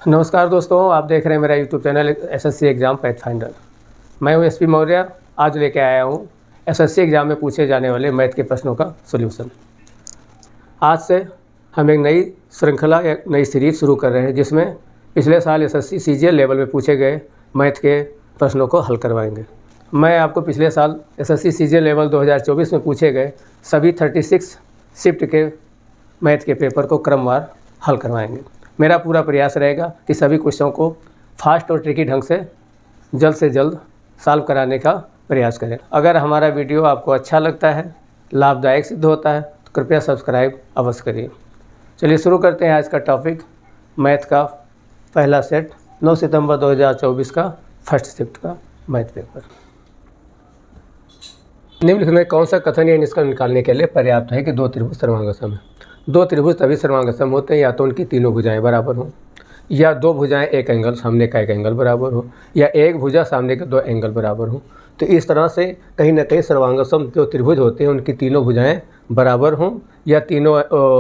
नमस्कार दोस्तों, आप देख रहे हैं मेरा यूट्यूब चैनल एसएससी एग्ज़ाम पैथफाइंडर। मैं हूं एसपी मौर्य। आज लेके आया हूं एसएससी एग्ज़ाम में पूछे जाने वाले मैथ के प्रश्नों का सॉल्यूशन। आज से हम एक नई श्रृंखला या नई सीरीज शुरू कर रहे हैं जिसमें पिछले साल एसएससी सीजीएल लेवल में पूछे गए मैथ के प्रश्नों को हल करवाएंगे। मैं आपको पिछले साल एसएससी सीजीएल लेवल 2024 में पूछे गए सभी 36 शिफ्ट के मैथ के पेपर को क्रमवार हल करवाएंगे। मेरा पूरा प्रयास रहेगा कि सभी क्वेश्चनों को फास्ट और ट्रिकी ढंग से जल्द सॉल्व कराने का प्रयास करें। अगर हमारा वीडियो आपको अच्छा लगता है, लाभदायक सिद्ध होता है तो कृपया सब्सक्राइब अवश्य करिए। चलिए शुरू करते हैं आज का टॉपिक, मैथ का पहला सेट 9 सितंबर 2024 का फर्स्ट शिफ्ट का मैथ पेपर। निम्नलिखित में कौन सा कथन या निष्कर्ष निकालने के लिए पर्याप्त है कि दो त्रिभुज सर्वांगसम है। दो त्रिभुज तभी सर्वांगसम होते हैं या तो उनकी तीनों भुजाएं बराबर हों, या दो भुजाएं एक एंगल सामने का एक एंगल बराबर हो, या एक भुजा सामने के दो एंगल बराबर हो। तो इस तरह से कहीं ना कहीं सर्वांगसम जो त्रिभुज होते हैं उनकी तीनों भुजाएं बराबर हों, या तीनों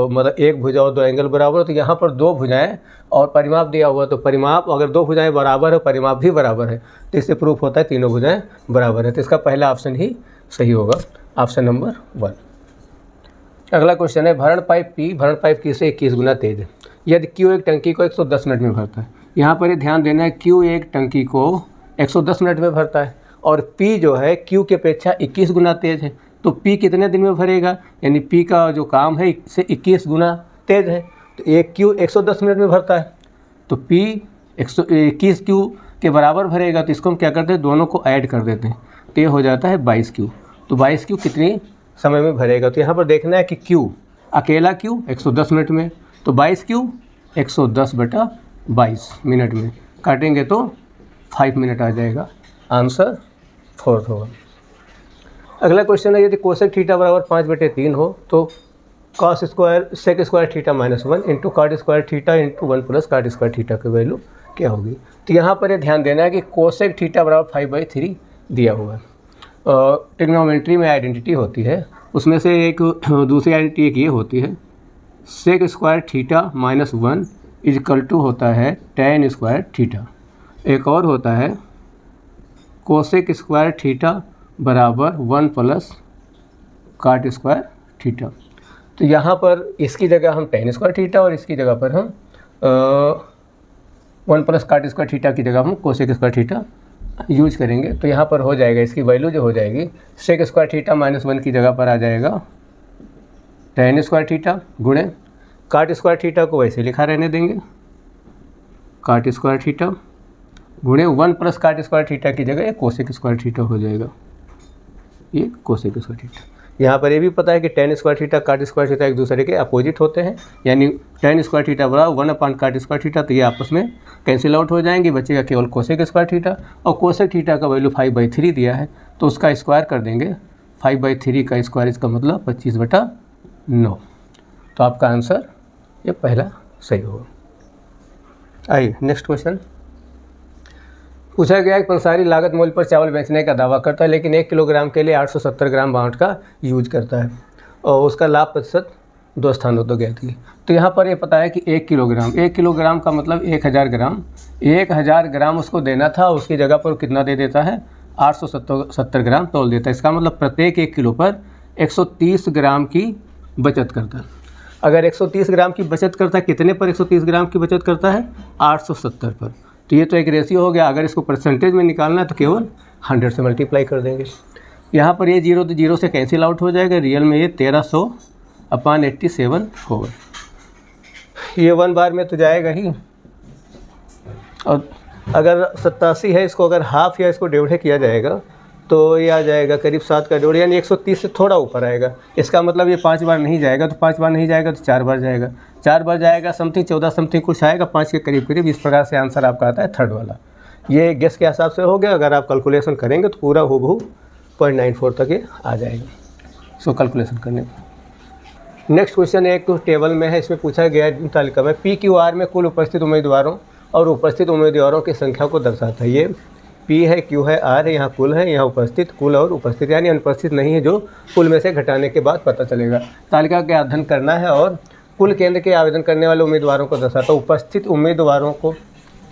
मतलब एक भुजा और दो एंगल बराबर हो। तो यहाँ पर दो भुजाएं और परिमाप दिया हुआ, तो परिमाप अगर दो भुजाएं बराबर है, परिमाप भी बराबर है, तो इससे प्रूफ होता है तीनों भुजाएं बराबर है। तो इसका पहला ऑप्शन ही सही होगा, ऑप्शन नंबर 1। अगला क्वेश्चन है, भरण पाइप Q से 21 गुना तेज है। यदि Q एक टंकी को 110 मिनट में भरता है। यहाँ पर ये ध्यान देना है, Q एक टंकी को 110 मिनट में भरता है और P जो है Q की अपेक्षा 21 गुना तेज है। तो P कितने दिन में भरेगा, यानी P का जो काम है इससे 21 गुना तेज है। तो एक Q 110 मिनट में भरता है तो P 21 Q के बराबर भरेगा। तो इसको हम क्या करते हैं, दोनों को ऐड कर देते हैं, तो ये हो जाता है 22 Q। तो 22 Q कितनी समय में भरेगा। तो यहाँ पर देखना है कि Q अकेला Q 110 मिनट में, तो 22 Q 110/22 मिनट में काटेंगे तो 5 मिनट आ जाएगा, आंसर 4 होगा। अगला क्वेश्चन है, यदि कोसेक थीटा बराबर 5/3 हो तो cos square sec square theta -1 into cot square theta into 1 plus cot square theta की वैल्यू क्या होगी। तो यहाँ पर ये ध्यान देना है कि कोसेक थीटा बराबर 5/3 दिया हुआ है। ट्रिग्नोमेट्री में आइडेंटिटी होती है, उसमें से एक दूसरी आइडेंटिटी एक ये होती है, sec square theta -1 equal to होता है tan स्क्वायर थीटा। एक और होता है कोसेक स्क्वायर थीटा बराबर 1 प्लस कॉट स्क्वायर थीटा। तो यहाँ पर इसकी जगह हम tan स्क्वायर थीटा और इसकी जगह पर हम 1 प्लस कॉट स्क्वायर थीटा की जगह हम कोसेक स्क्वायर थीटा यूज करेंगे। तो यहाँ पर हो जाएगा, इसकी वैल्यू जो हो जाएगी सेक स्क्वायर थीटा -1 की जगह पर आ जाएगा tan स्क्वायर थीटा गुणे कॉट स्क्वायर थीटा को वैसे लिखा रहने देंगे, कॉट स्क्वायर थीटा गुणे 1 प्लस कॉट स्क्वायर थीटा की जगह कोसेक स्क्वायर थीटा हो जाएगा, ये कोसेक स्क्वायर थीटा। यहाँ पर ये भी पता है कि tan square theta cot square theta एक दूसरे के अपोजिट होते हैं, यानी tan स्क्वायर थीटा बराबर 1/कॉट स्क्वायर थीटा। तो ये आपस में कैंसिल आउट हो जाएंगे, बचेगा केवल कोसेक स्क्वायर थीटा। और कोसेक थीटा का वैल्यू 5/3 दिया है तो उसका स्क्वायर कर देंगे, 5/3 का स्क्वायर, इसका मतलब 25/9। तो आपका आंसर ये पहला सही होगा। आइए नेक्स्ट क्वेश्चन। पूछा गया कि पंसारी लागत मूल्य पर चावल बेचने का दावा करता है लेकिन 1 किलोग्राम के लिए 870 ग्राम बाँट का यूज करता है और उसका लाभ प्रतिशत 2 स्थानों तो गया थी। तो यहाँ पर ये पता है कि 1 किलोग्राम का मतलब 1000 ग्राम, 1000 ग्राम उसको देना था, उसकी जगह पर कितना दे देता है, 870 ग्राम तोल देता है। इसका मतलब प्रत्येक 1 किलो पर 130 ग्राम की बचत करता है। अगर 130 ग्राम की बचत करता है, कितने पर 130 ग्राम की बचत करता है, 870 पर। तो ये तो एक रेशियो हो गया। अगर इसको परसेंटेज में निकालना है तो केवल 100 से मल्टीप्लाई कर देंगे। यहाँ पर ये 0 तो 0 से कैंसिल आउट हो जाएगा, रियल में ये 1300/87 होगा। ये 1 बार में तो जाएगा ही। और अगर 87 है, इसको अगर हाफ या इसको डेढ़ किया जाएगा तो ये आ जाएगा करीब 7 का डेढ़, यानी 130 से थोड़ा ऊपर आएगा। इसका मतलब ये 5 बार नहीं जाएगा, तो 5 बार नहीं जाएगा तो 4 बार जाएगा, 4 बार जाएगा समथिंग 14 समथिंग कुछ आएगा, 5 के करीब करीब। इस प्रकार से आंसर आपका आता है थर्ड वाला। ये गेस के हिसाब से हो गया। अगर आप कैलकुलेशन करेंगे तो पूरा हूबहू 0.94 तक ये आ जाएगा, सो कैलकुलेशन करने। नेक्स्ट क्वेश्चन एक टेबल में है, इसमें पूछा गया है तालिका में PQR में कुल उपस्थित उम्मीदवारों और उपस्थित उम्मीदवारों की संख्या को दर्शाता है। ये P है, Q है, R है, यहाँ कुल है, यहाँ उपस्थित, कुल और उपस्थित, यानी अनुपस्थित नहीं है, जो कुल में से घटाने के बाद पता चलेगा। तालिका का अध्ययन करना है और कुल केंद्र के आवेदन करने वाले उम्मीदवारों को दर्शाता है। उपस्थित उम्मीदवारों को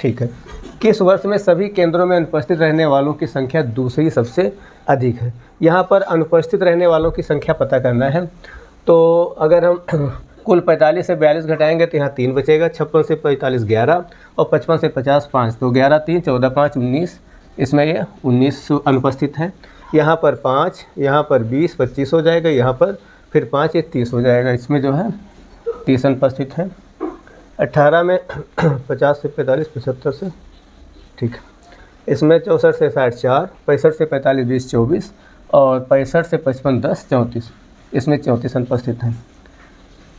ठीक है। किस वर्ष में सभी केंद्रों में अनुपस्थित रहने वालों की संख्या दूसरी सबसे अधिक है? यहाँ पर अनुपस्थित रहने वालों की संख्या पता करना है। तो अगर हम कुल 45 से 42 घटाएंगे तो यहाँ 3 बचेगा, 56 से 45 11 और 55 से 50 5, तो 11 3 14 5 19, इसमें ये 19 अनुपस्थित हैं। यहाँ पर 5, यहाँ पर 20 25 हो जाएगा, यहाँ पर फिर 5 ये 30 हो जाएगा, इसमें जो है 30 अनुपस्थित हैं। 18 में 50 से 45 75 से, ठीक है। इसमें 64 से 60 4, 65 से 45 20 24 और 65 से 55 10 34, इसमें 34 अनुपस्थित हैं।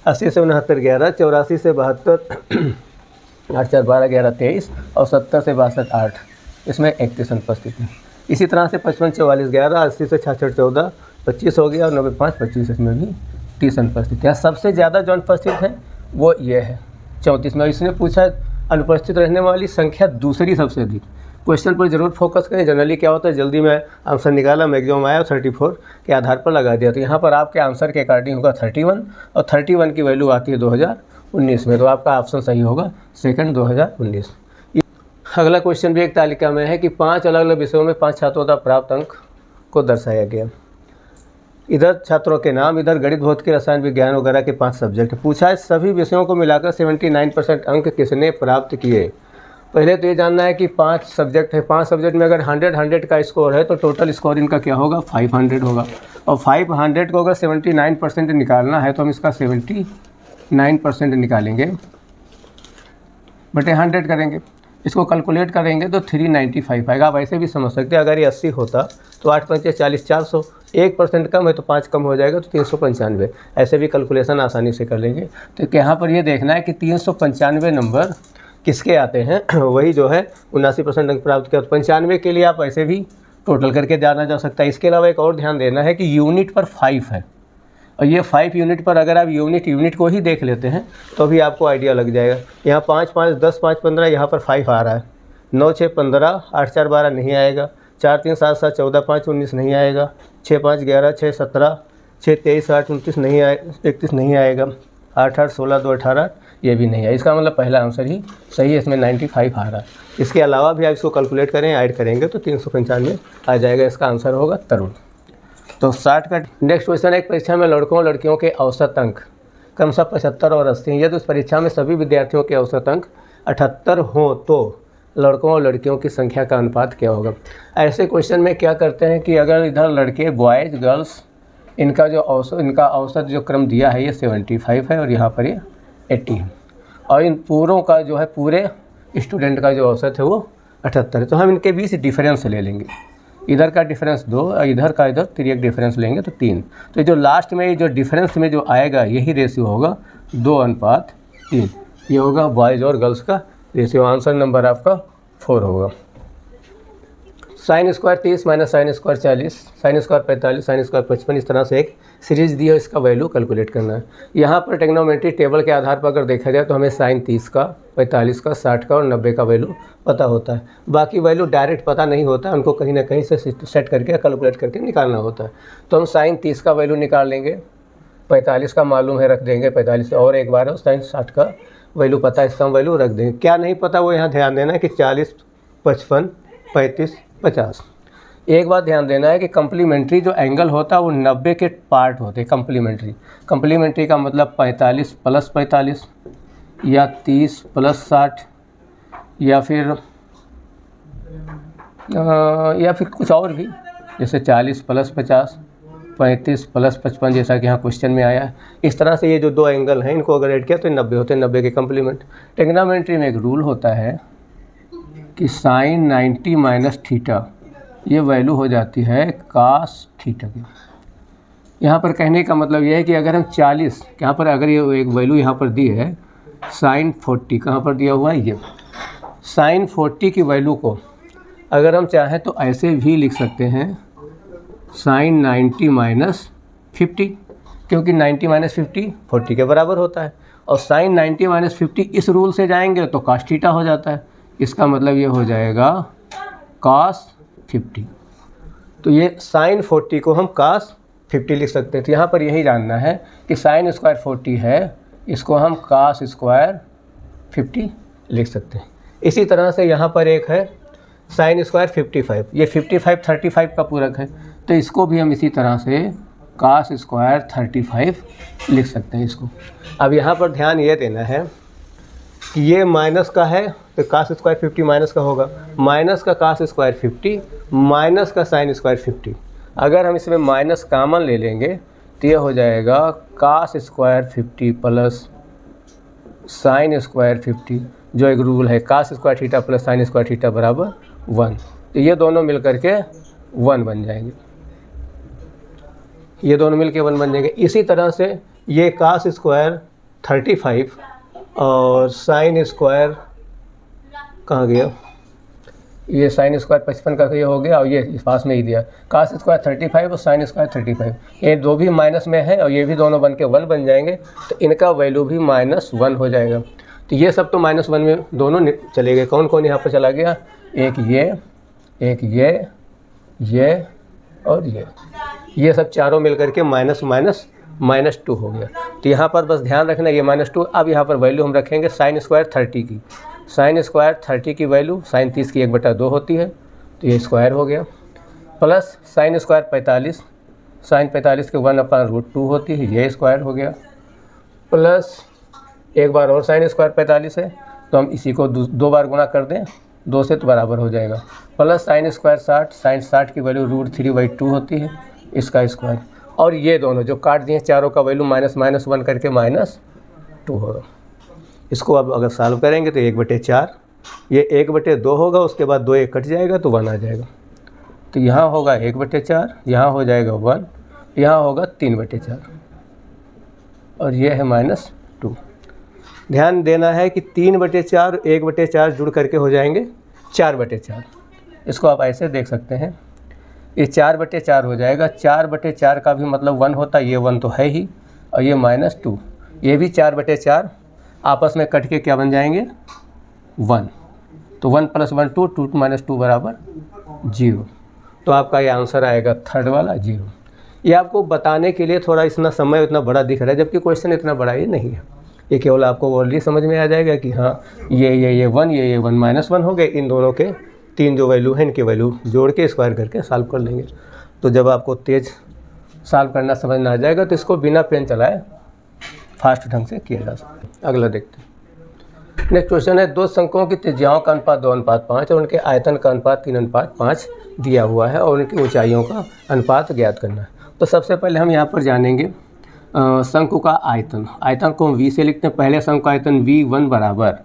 80 से 69 11, 84 से 72 8 4 12 11 23 और 70 से 62 8, इसमें 31 अनुपस्थित हैं। इसी तरह से 55 44 11, 80 से 66 14 25 हो गया और 95 25, इसमें भी 30 अनुपस्थित है। सबसे ज़्यादा जो अनुपस्थित हैं वो ये है 34 में। इसने पूछा अनुपस्थित रहने वाली संख्या दूसरी सबसे अधिक। क्वेश्चन पर ज़रूर फोकस करें। जनरली क्या होता है, जल्दी में आंसर निकाला, मैक्सिमम आया और 34 के आधार पर लगा दिया, तो यहाँ पर आपके आंसर के अकॉर्डिंग होगा 31 और 31 की वैल्यू आती है 2019 में, तो आपका ऑप्शन सही होगा सेकंड 2019। अगला क्वेश्चन भी एक तालिका में है कि 5 अलग अलग विषयों में 5 छात्रों द्वारा प्राप्त अंक को दर्शाया गया। इधर छात्रों के नाम, इधर गणित, भौतिकी, रसायन विज्ञान वगैरह के 5 सब्जेक्ट। पूछा है सभी विषयों को मिलाकर 79% अंक किसने प्राप्त किए। पहले तो ये जानना है कि 5 सब्जेक्ट है, 5 सब्जेक्ट में अगर 100 का स्कोर है तो टोटल स्कोर इनका क्या होगा 500 होगा, और 500 को अगर 79% निकालना है तो हम इसका 79% निकालेंगे बटे 100 करेंगे, इसको कैलकुलेट करेंगे तो 395 आएगा। आप ऐसे भी समझ सकते हैं, अगर ये 80 होता तो 8 5 40 400, 1% कम है तो 5 कम हो जाएगा तो 395। ऐसे भी कैलकुलेशन आसानी से कर लेंगे। तो यहाँ पर ये देखना है कि 395 नंबर किसके आते हैं, वही जो है 79% अंक प्राप्त किया। तो 95 के लिए आप ऐसे भी टोटल करके जाना जा सकता है। इसके अलावा एक और ध्यान देना है कि यूनिट पर 5 है, और ये 5 यूनिट पर अगर आप यूनिट को ही देख लेते हैं तो भी आपको आइडिया लग जाएगा। यहाँ 5 5 10 5 15, यहाँ पर 5 आ रहा है। 9 6 15, 8 4 12 नहीं आएगा, 4 3 7 7 14 5 19 नहीं आएगा, 6 5 11 6 17, 6 23 8 29 नहीं आएगा, 31 नहीं आएगा, 8 8 16 2 18, ये भी नहीं है। इसका मतलब पहला आंसर ही सही है, इसमें 95 आ रहा है। इसके अलावा भी आप इसको कैलकुलेट करें, ऐड करेंगे तो 395 आ जाएगा। इसका आंसर होगा तरुण। तो 60 का नेक्स्ट क्वेश्चन है, एक परीक्षा में लड़कों और लड़कियों के औसत अंक क्रमशः 75 और 80 हैं। यदि उस परीक्षा में सभी विद्यार्थियों के औसत अंक 78 हों तो लड़कों और लड़कियों की संख्या का अनुपात क्या होगा। ऐसे क्वेश्चन में क्या करते हैं कि अगर इधर लड़के बॉयज़ गर्ल्स इनका औसत जो क्रम दिया है ये 75 है और यहाँ पर ये 80 है, और इन पूरों का जो है पूरे स्टूडेंट का जो औसत है वो 78 है। तो हम इनके बीच डिफरेंस ले लेंगे, इधर का डिफरेंस 2 और इधर का 3 एक डिफरेंस लेंगे तो 3। तो जो लास्ट में जो डिफरेंस में जो आएगा यही रेशियो होगा 2:3, ये होगा बॉयज़ और गर्ल्स का रेशियो। आंसर नंबर आपका 4 होगा। Sine square 30 minus sine square 40, sine square 45, sine square 55, इस तरह से एक सीरीज दी है, इसका वैल्यू कैलकुलेट करना है। यहाँ पर ट्रिग्नोमेट्री टेबल के आधार पर अगर देखा जाए तो हमें साइन 30 का, 45 का, 60 का और 90 का वैल्यू पता होता है। बाकी वैल्यू डायरेक्ट पता नहीं होता, उनको कहीं ना कहीं से सेट करके कैलकुलेट करके निकालना होता है। तो हम साइन 30 का वैल्यू निकाल लेंगे, 45 का मालूम है रख देंगे, 45 और एक बार है, साइन 60 का वैल्यू पता है, इसका हम वैल्यू रख देंगे। क्या नहीं पता वो यहाँ ध्यान देना है कि 40 55 35 50। एक बात ध्यान देना है कि कम्प्लीमेंट्री जो एंगल होता है वो 90 के पार्ट होते हैं। कम्प्लीमेंट्री का मतलब 45 + 45 या 30 + 60 या फिर कुछ और भी, जैसे 40 + 50, 35 + 55, जैसा कि यहाँ क्वेश्चन में आया है। इस तरह से ये जो 2 एंगल हैं इनको अगर ऐड किया तो 90 होते हैं, 90 के कम्प्लीमेंट। ट्रिग्नोमेट्री में एक रूल होता है कि साइन 90 माइनस थीटा ये वैल्यू हो जाती है cos थीटा की। यहाँ पर कहने का मतलब ये है कि अगर हम 40, यहाँ पर अगर ये एक वैल्यू यहाँ पर दी है साइन 40, कहाँ पर दिया हुआ है ये साइन 40 की वैल्यू को अगर हम चाहें तो ऐसे भी लिख सकते हैं साइन 90 माइनस 50, क्योंकि 90 माइनस 50 40 के बराबर होता है, और साइन 90 माइनस 50 इस रूल से जाएंगे तो cos थीटा हो जाता है। इसका मतलब ये हो जाएगा cos 50। तो ये साइन 40 को हम cos 50 लिख सकते हैं। तो यहाँ पर यही जानना है कि साइन स्क्वायर 40 है, इसको हम cos स्क्वायर 50 लिख सकते हैं। इसी तरह से यहाँ पर एक है साइन स्क्वायर 55, ये 55 35 का पूरक है, तो इसको भी हम इसी तरह से कास स्क्वायर 35 लिख सकते हैं इसको। अब यहाँ पर ध्यान ये देना है कि ये माइनस का है तो कास स्क्वायर 50 माइनस का होगा, माइनस का कास स्क्वायर 50 माइनस का साइन स्क्वायर 50। अगर हम इसमें माइनस कामन ले लेंगे तो ये हो जाएगा cos square 50 plus sine square 50, जो एक रूल है cos square theta plus sine square theta बराबर 1। तो ये दोनों मिल करके 1 बन जाएंगे, ये दोनों मिल के 1 बन जाएंगे। इसी तरह से ये कास स्क्वायर 35 और साइन स्क्वायर कहाँ गया, ये साइन स्क्वायर 55 का ये हो गया और ये इस पास में ही दिया कास स्क्वायर 35 और साइन स्क्वायर 35, ये दो भी माइनस में है और ये भी दोनों बन के 1 बन जाएंगे, तो इनका वैल्यू भी -1 हो जाएगा। तो ये सब तो -1 में दोनों चले गए। कौन कौन यहाँ पर चला गया, एक ये और ये सब चारों मिल करके -2 हो गया। तो यहाँ पर बस ध्यान रखना ये -2। अब यहाँ पर वैल्यू हम रखेंगे साइन स्क्वायर 30 की, साइन स्क्वायर 30 की वैल्यू साइन 30 की 1/2 होती है, तो ये स्क्वायर हो गया, प्लस साइन स्क्वायर 45, साइन 45 के 1/√2 होती है, ये स्क्वायर हो गया, प्लस एक बार और साइन स्क्वायर 45 है तो हम इसी को 2 बार गुणा कर दें 2 से तो बराबर हो जाएगा, प्लस साइन स्क्वायर 60, साइन 60 की वैल्यू √3/2 होती है, इसका स्क्वायर, और ये दोनों जो काट दिए चारों का वैल्यू -1 करके -2 होगा। इसको अब अगर सॉल्व करेंगे तो 1/4, ये 1/2 होगा, उसके बाद 2 1 कट जाएगा तो 1 आ जाएगा। तो यहाँ होगा 1/4, यहाँ हो जाएगा 1, यहाँ होगा 3/4 और ये है -2। ध्यान देना है कि 3/4 और 1/4 जुड़ करके हो जाएंगे 4/4। इसको आप ऐसे देख सकते हैं, ये 4/4 हो जाएगा, 4/4 का भी मतलब 1 होता है, ये 1 तो है ही, और ये -2, ये भी 4/4 आपस में कट के क्या बन जाएंगे 1, तो 1 + 1 2, 2 - 2 बराबर 0। तो आपका ये आंसर आएगा थर्ड वाला 0। ये आपको बताने के लिए थोड़ा इतना समय इतना बड़ा दिख रहा है, जबकि क्वेश्चन इतना बड़ा ये नहीं है। ये केवल आपको ऑलरेडी समझ में आ जाएगा कि हाँ ये 1, ये 1 -1 हो गए, इन दोनों के 3 जो वैल्यू हैं इनके वैल्यू जोड़ के स्क्वायर करके सॉल्व कर लेंगे। तो जब आपको तेज़ सॉल्व करना समझ में आ जाएगा तो इसको बिना पेन चलाए फास्ट ढंग से किया जा सकता है। अगला देखते हैं। नेक्स्ट क्वेश्चन है, 2 शंकुओं की त्रिज्याओं का अनुपात 2:5 और उनके आयतन का अनुपात 3:5 दिया हुआ है और उनकी ऊंचाइयों का अनुपात ज्ञात करना है। तो सबसे पहले हम यहाँ पर जानेंगे शंकु का आयतन को हम v से लिखते हैं। पहले शंकु का आयतन v1 बराबर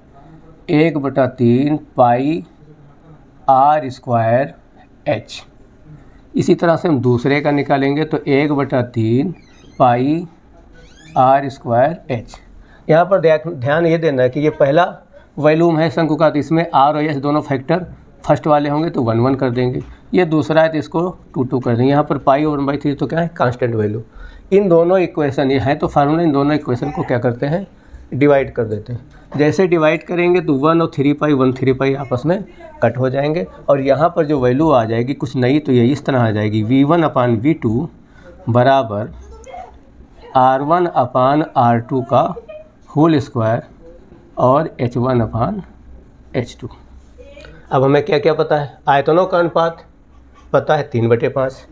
1/3 पाई r² h। इसी तरह से हम दूसरे का निकालेंगे तो 1/3 पाई r² h। यहाँ पर ध्यान ये देना है कि ये पहला वॉल्यूम है शंकु का, तो इसमें r और h दोनों फैक्टर फर्स्ट वाले होंगे तो 1 1 कर देंगे। ये दूसरा है तो इसको 2 2 कर देंगे। यहाँ पर पाई और 1/3 तो क्या है कांस्टेंट वैल्यू। इन दोनों इक्वेशन ये है तो फार्मूला, इन दोनों इक्वेशन को क्या करते हैं डिवाइड कर देते हैं। जैसे डिवाइड करेंगे तो 1 और 3 पाई 1 3 पाई आपस में कट हो जाएंगे और यहाँ पर जो वैल्यू आ जाएगी कुछ नई, तो ये इस तरह आ जाएगी v1/v2 बराबर r1/r2 का होल स्क्वायर और h1/h2। अब हमें क्या क्या पता है, आयतनों का अनुपात पता है 3/5,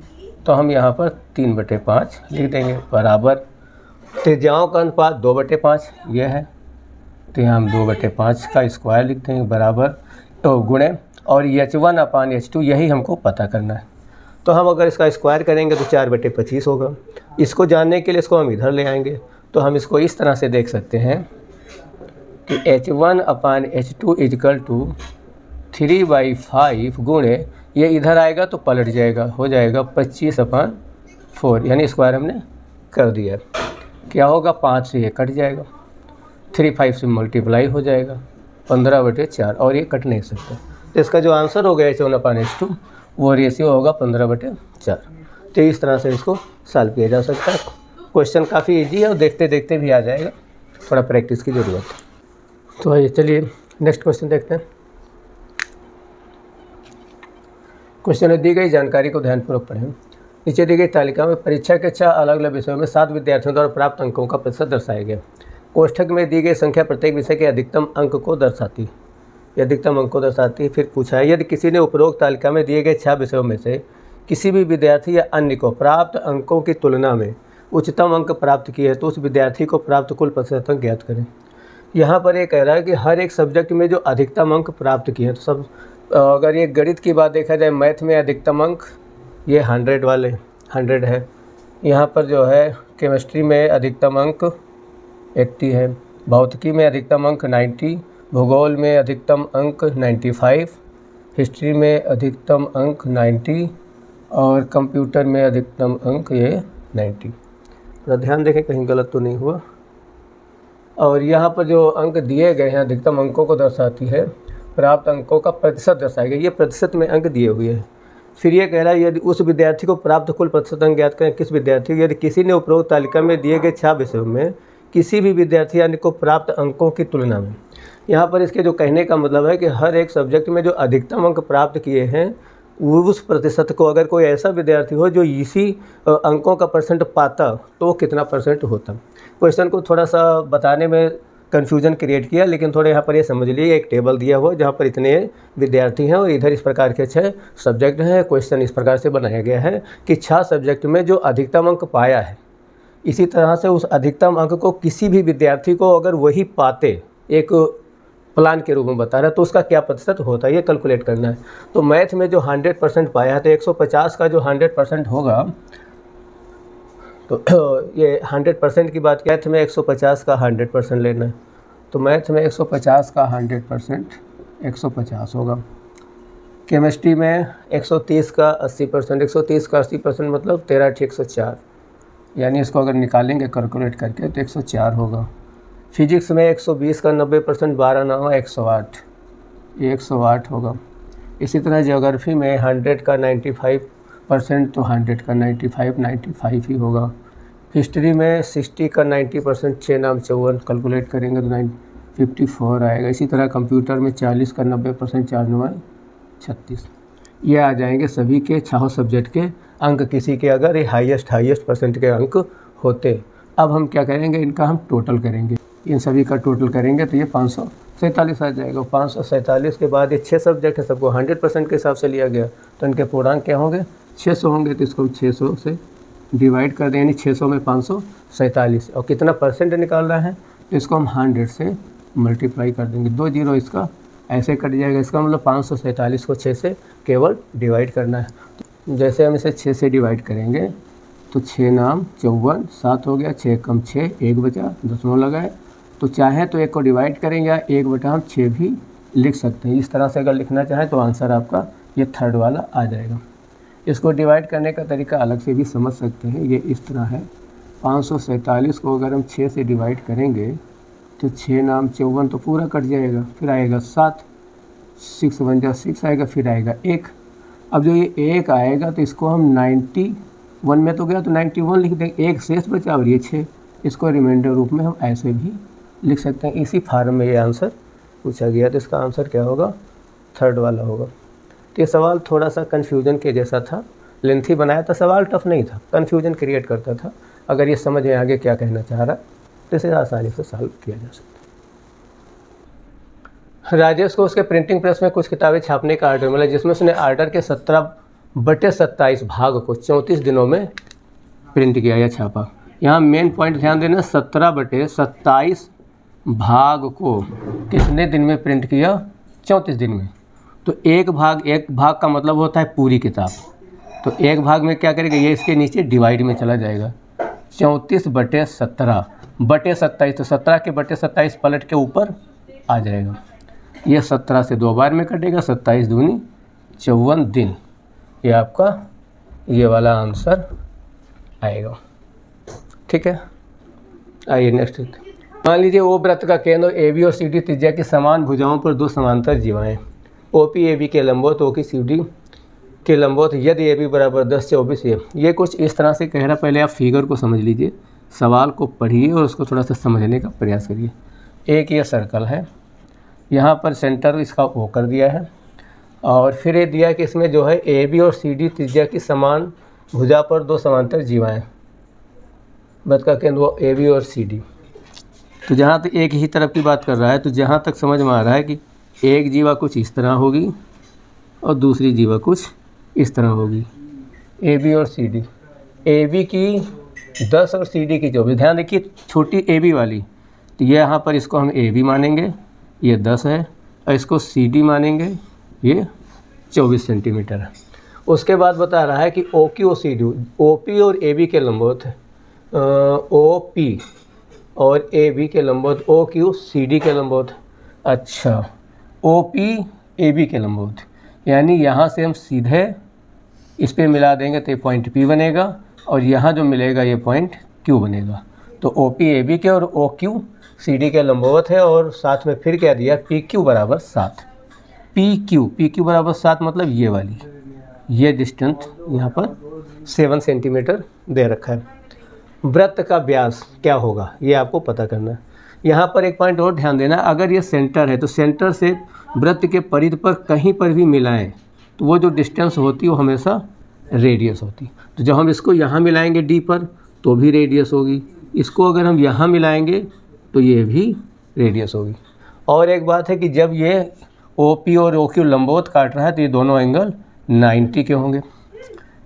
तो हम यहाँ पर 3/5 लिख देंगे बराबर त्रिज्याओं का अनुपात 2/5 यह है, तो यहाँ हम 2/5 का स्क्वायर लिख देंगे बराबर तो गुणे और h1/h2 यही हमको पता करना है। तो हम अगर इसका स्क्वायर करेंगे तो 4/25 होगा। इसको जानने के लिए इसको हम इधर ले आएंगे तो हम इसको इस तरह से देख सकते हैं कि h1/h2 = 3/5 गुणे ये इधर आएगा तो पलट जाएगा, हो जाएगा 25/4, यानी स्क्वायर हमने कर दिया। क्या होगा 5 से ये कट जाएगा, 3 5 से मल्टीप्लाई हो जाएगा 15/4 और ये कट नहीं सकता। तो इसका जो आंसर होगा h1/h2 वो रेशियो होगा 15/4। तो इस तरह से इसको सॉल्व किया जा सकता है। क्वेश्चन काफ़ी इजी है और देखते देखते भी आ जाएगा, थोड़ा प्रैक्टिस की ज़रूरत है। तो आइए चलिए नेक्स्ट क्वेश्चन देखते हैं। क्वेश्चन में दी गई जानकारी को ध्यानपूर्वक पढ़ें। नीचे दी गई तालिका में परीक्षा के 6 अलग अलग विषयों में 7 विद्यार्थियों द्वारा प्राप्त अंकों का प्रतिशत दर्शाया गया। कोष्ठक में दी गई संख्या प्रत्येक विषय के अधिकतम अंक को दर्शाती। ये अधिकतम अंक को दर्शाती है। फिर पूछा है यदि किसी ने उपरोक्त तालिका में दिए गए 6 विषयों में से किसी भी विद्यार्थी या अन्य को प्राप्त अंकों की तुलना में उच्चतम अंक प्राप्त किए तो उस विद्यार्थी को प्राप्त कुल प्रतिशत अंक ज्ञात करें। यहाँ पर ये कह रहा है कि हर एक सब्जेक्ट में जो अधिकतम अंक प्राप्त किए हैं, तो सब अगर ये गणित की बात देखा जाए, मैथ में अधिकतम अंक ये 100 वाले 100 है। यहाँ पर जो है केमिस्ट्री में अधिकतम अंक 80 है, भौतिकी में अधिकतम अंक 90, भूगोल में अधिकतम अंक 95, हिस्ट्री में अधिकतम अंक 90 और कंप्यूटर में अधिकतम अंक ये 90। तो ध्यान देखें कहीं गलत तो नहीं हुआ। और यहाँ पर जो अंक दिए गए हैं अधिकतम अंकों को दर्शाती है, प्राप्त अंकों का प्रतिशत दर्शाएगा, ये प्रतिशत में अंक दिए हुए हैं। फिर ये कह रहा है यदि उस विद्यार्थी को प्राप्त कुल प्रतिशत अंक ज्ञात करें। किस विद्यार्थी को? यदि किसी ने उपरोक्त तालिका में दिए गए 6 विषयों में किसी भी विद्यार्थी यानी को प्राप्त अंकों की तुलना में। यहाँ पर इसके जो कहने का मतलब है कि हर एक सब्जेक्ट में जो अधिकतम अंक प्राप्त किए हैं उस प्रतिशत को, अगर कोई ऐसा विद्यार्थी हो जो इसी अंकों का परसेंट पाता तो वो कितना परसेंट होता। क्वेश्चन को थोड़ा सा बताने में कन्फ्यूजन क्रिएट किया, लेकिन थोड़े यहाँ पर ये समझ लीजिए एक टेबल दिया हुआ जहाँ पर इतने विद्यार्थी हैं और इधर इस प्रकार के 6 सब्जेक्ट हैं। क्वेश्चन इस प्रकार से बनाया गया है कि 6 सब्जेक्ट में जो अधिकतम अंक पाया है, इसी तरह से उस अधिकतम अंक को किसी भी विद्यार्थी को अगर वही पाते, एक प्लान के रूप में बता रहा है, तो उसका क्या प्रतिशत होता है ये कैलकुलेट करना है। तो मैथ में जो 100% पाया है तो 150 का जो 100% होगा, तो ये 100% की बात, मैथ में 150 का 100% लेना है। तो मैथ में 150 का 100% 150 होगा। केमिस्ट्री में 130 का 80%, 130 का 80% मतलब 13×104, यानी इसको अगर निकालेंगे कैलकुलेट करके तो 104 होगा। फिजिक्स में 120 का 90%, 12×9 108, ये 108 होगा। इसी तरह ज्योग्राफी में 100 का 95% तो 100 का 95 ही होगा। हिस्ट्री में 60 का 90%, 6×54 कैलकुलेट करेंगे तो 54 आएगा। इसी तरह कंप्यूटर में 40 का 90%, 4×9 36। ये आ जाएंगे सभी के 6 सब्जेक्ट के अंक, किसी के अगर ये हाईएस्ट परसेंट के अंक होते। अब हम क्या करेंगे, इनका हम टोटल करेंगे, इन सभी का टोटल करेंगे तो ये 547 आ जाएगा। 547 के बाद ये 6 सब्जेक्ट है, सबको 100% के हिसाब से लिया गया, तो इनके पूर्णांक क्या होंगे, 600 होंगे। तो इसको 600 से डिवाइड कर दें, यानी 600 में 547, और कितना परसेंट निकालना है तो इसको हम 100 से मल्टीप्लाई कर देंगे। 2 जीरो इसका ऐसे कट जाएगा, इसका मतलब 547 को 6 से केवल डिवाइड करना है। तो जैसे हम इसे 6 से डिवाइड करेंगे तो 6×54 7 हो गया, 6 कम 6 1 बचा, दशमलव लगाए। तो चाहे तो 1 को डिवाइड करेंगे या 1/6 भी लिख सकते हैं। इस तरह से अगर लिखना चाहें तो आंसर आपका ये 3rd वाला आ जाएगा। इसको डिवाइड करने का तरीका अलग से भी समझ सकते हैं, ये इस तरह है। 547 को अगर हम 6 से डिवाइड करेंगे तो 6×54 तो पूरा कट जाएगा, फिर आएगा 7, 6 बन जा 6 आएगा, फिर आएगा 1। अब जो ये 1 आएगा तो इसको हम 91 में तो गया तो 91 लिख देंगे, 1 शेष बचा और ये 6, इसको रिमाइंडर रूप में हम ऐसे भी लिख सकते हैं। इसी फार्म में ये आंसर पूछा गया, तो इसका आंसर क्या होगा, 3rd वाला होगा। तो ये सवाल थोड़ा सा कन्फ्यूजन के जैसा था, लेंथी बनाया था, सवाल टफ नहीं था, कन्फ्यूजन क्रिएट करता था। अगर ये समझ में आगे क्या कहना चाह रहा तो इसे आसानी से सॉल्व किया जा सकता। राजेश को उसके प्रिंटिंग प्रेस में कुछ किताबें छापने का आर्डर मिला, जिसमें उसने आर्डर के 17/27 भाग को 34 दिनों में प्रिंट किया या छापा। यहाँ मेन पॉइंट ध्यान देना, 17/27 भाग को कितने दिन में प्रिंट किया, 34 दिन में। तो एक भाग का मतलब होता है पूरी किताब। तो एक भाग में क्या करेगा, ये इसके नीचे डिवाइड में चला जाएगा, 34/17 तो 17 के 27 पलट के ऊपर आ जाएगा। ये 17 से 2 बार में कटेगा, 27 दूनी 54 दिन। ये आपका ये वाला आंसर आएगा। ठीक है, आइए नेक्स्ट। मान लीजिए ओ वृत्त का केंद्र AB और CD त्रिज्या की समान भुजाओं पर 2 समांतर जीवाएँ, OP AB के लंबवत, OQ CD के लंबवत, यदि AB बराबर 10 से 24 ये कुछ इस तरह से कह रहा। पहले आप फिगर को समझ लीजिए, सवाल को पढ़िए और उसको थोड़ा सा समझने का प्रयास करिए। एक ये सर्कल है, यहाँ पर सेंटर इसका O कर दिया है, और फिर ये दिया कि इसमें जो है AB और CD त्रिज्या की समान भुजा पर 2 समांतर जीवाएँ, वृत्त का केंद्र वो AB और CD। तो जहाँ तक एक ही तरफ की बात कर रहा है, तो जहाँ तक समझ में आ रहा है कि एक जीवा कुछ इस तरह होगी और दूसरी जीवा कुछ इस तरह होगी। ए बी और सी डी, ए बी की 10 और सी डी की 24। ध्यान देखिए छोटी ए बी वाली, तो ये यहाँ पर इसको हम ए बी मानेंगे, ये 10 है, और इसको सी डी मानेंगे, ये 24 सेंटीमीटर है। उसके बाद बता रहा है कि ओ क्यू और सी डी, ओ पी और ए बी के लंबवत है, ओ पी और ए बी के लंबवत, ओ क्यू सी डी के लंबवत। अच्छा, ओ पी ए बी के लंबवत, यानी यहाँ से हम सीधे इस पे मिला देंगे तो ये पॉइंट पी बनेगा, और यहाँ जो मिलेगा ये पॉइंट क्यू बनेगा। तो ओ पी ए बी के और ओ क्यू सी डी के लंबवत है, और साथ में फिर क्या दिया, पी क्यू बराबर 7। पी क्यू बराबर 7 मतलब ये वाली, ये डिस्टेंस यहाँ पर 7 सेंटीमीटर दे रखा है। वृत्त का व्यास क्या होगा ये आपको पता करना है। यहाँ पर एक पॉइंट और ध्यान देना, अगर ये सेंटर है तो सेंटर से वृत्त के परिधि पर कहीं पर भी मिलाएं तो वो जो डिस्टेंस होती है वो हमेशा रेडियस होती। तो जब हम इसको यहाँ मिलाएंगे डी पर तो भी रेडियस होगी, इसको अगर हम यहाँ मिलाएंगे तो ये भी रेडियस होगी। और एक बात है कि जब ये ओ पी और ओ क्यू लंबवत काट रहा है तो ये दोनों एंगल 90 के होंगे,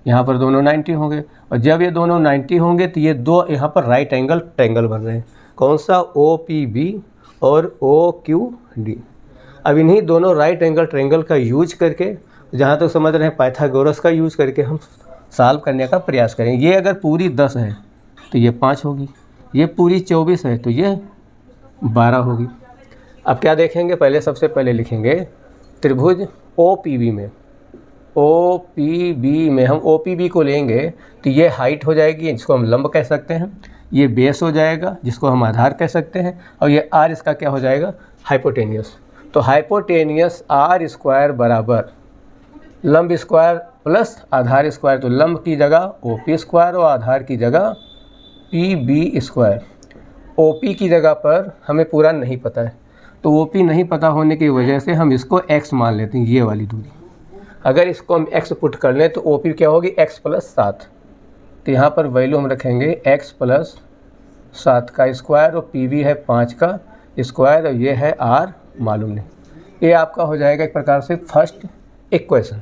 यहाँ पर दोनों 90 होंगे, और जब ये दोनों 90 होंगे तो ये दो यहाँ पर राइट एंगल ट्रायंगल बन रहे हैं। कौन सा, ओ पी बी और ओ क्यू डी। अब इन्हीं दोनों राइट एंगल ट्रायंगल का यूज करके, जहाँ तक समझ रहे हैं पाइथागोरस का यूज करके हम सॉल्व करने का प्रयास करें। ये अगर पूरी 10 है तो ये 5 होगी, ये पूरी 24 है तो ये 12 होगी। अब क्या देखेंगे, पहले सबसे पहले लिखेंगे त्रिभुज ओ पी बी में, ओ पी बी में हम ओ पी बी को लेंगे तो ये हाइट हो जाएगी जिसको हम लंब कह सकते हैं, ये बेस हो जाएगा जिसको हम आधार कह सकते हैं, और ये आर इसका क्या हो जाएगा, हाइपोटेनियस। तो हाइपोटेनियस आर स्क्वायर बराबर लंब स्क्वायर प्लस आधार स्क्वायर, तो लंब की जगह ओ पी स्क्वायर और आधार की जगह P B square. O P की जगह पर हमें पूरा नहीं पता है, तो ओ पी नहीं पता होने की वजह से हम इसको x मान लेते हैं, ये वाली दूरी। अगर इसको हम x पुट कर लें तो ओ पी क्या होगी, x + 7। तो यहाँ पर वैल्यू हम रखेंगे x + 7 का स्क्वायर, और पी बी है 5 का स्क्वायर, और ये है r मालूम नहीं। ये आपका हो जाएगा एक प्रकार से फर्स्ट इक्वेशन।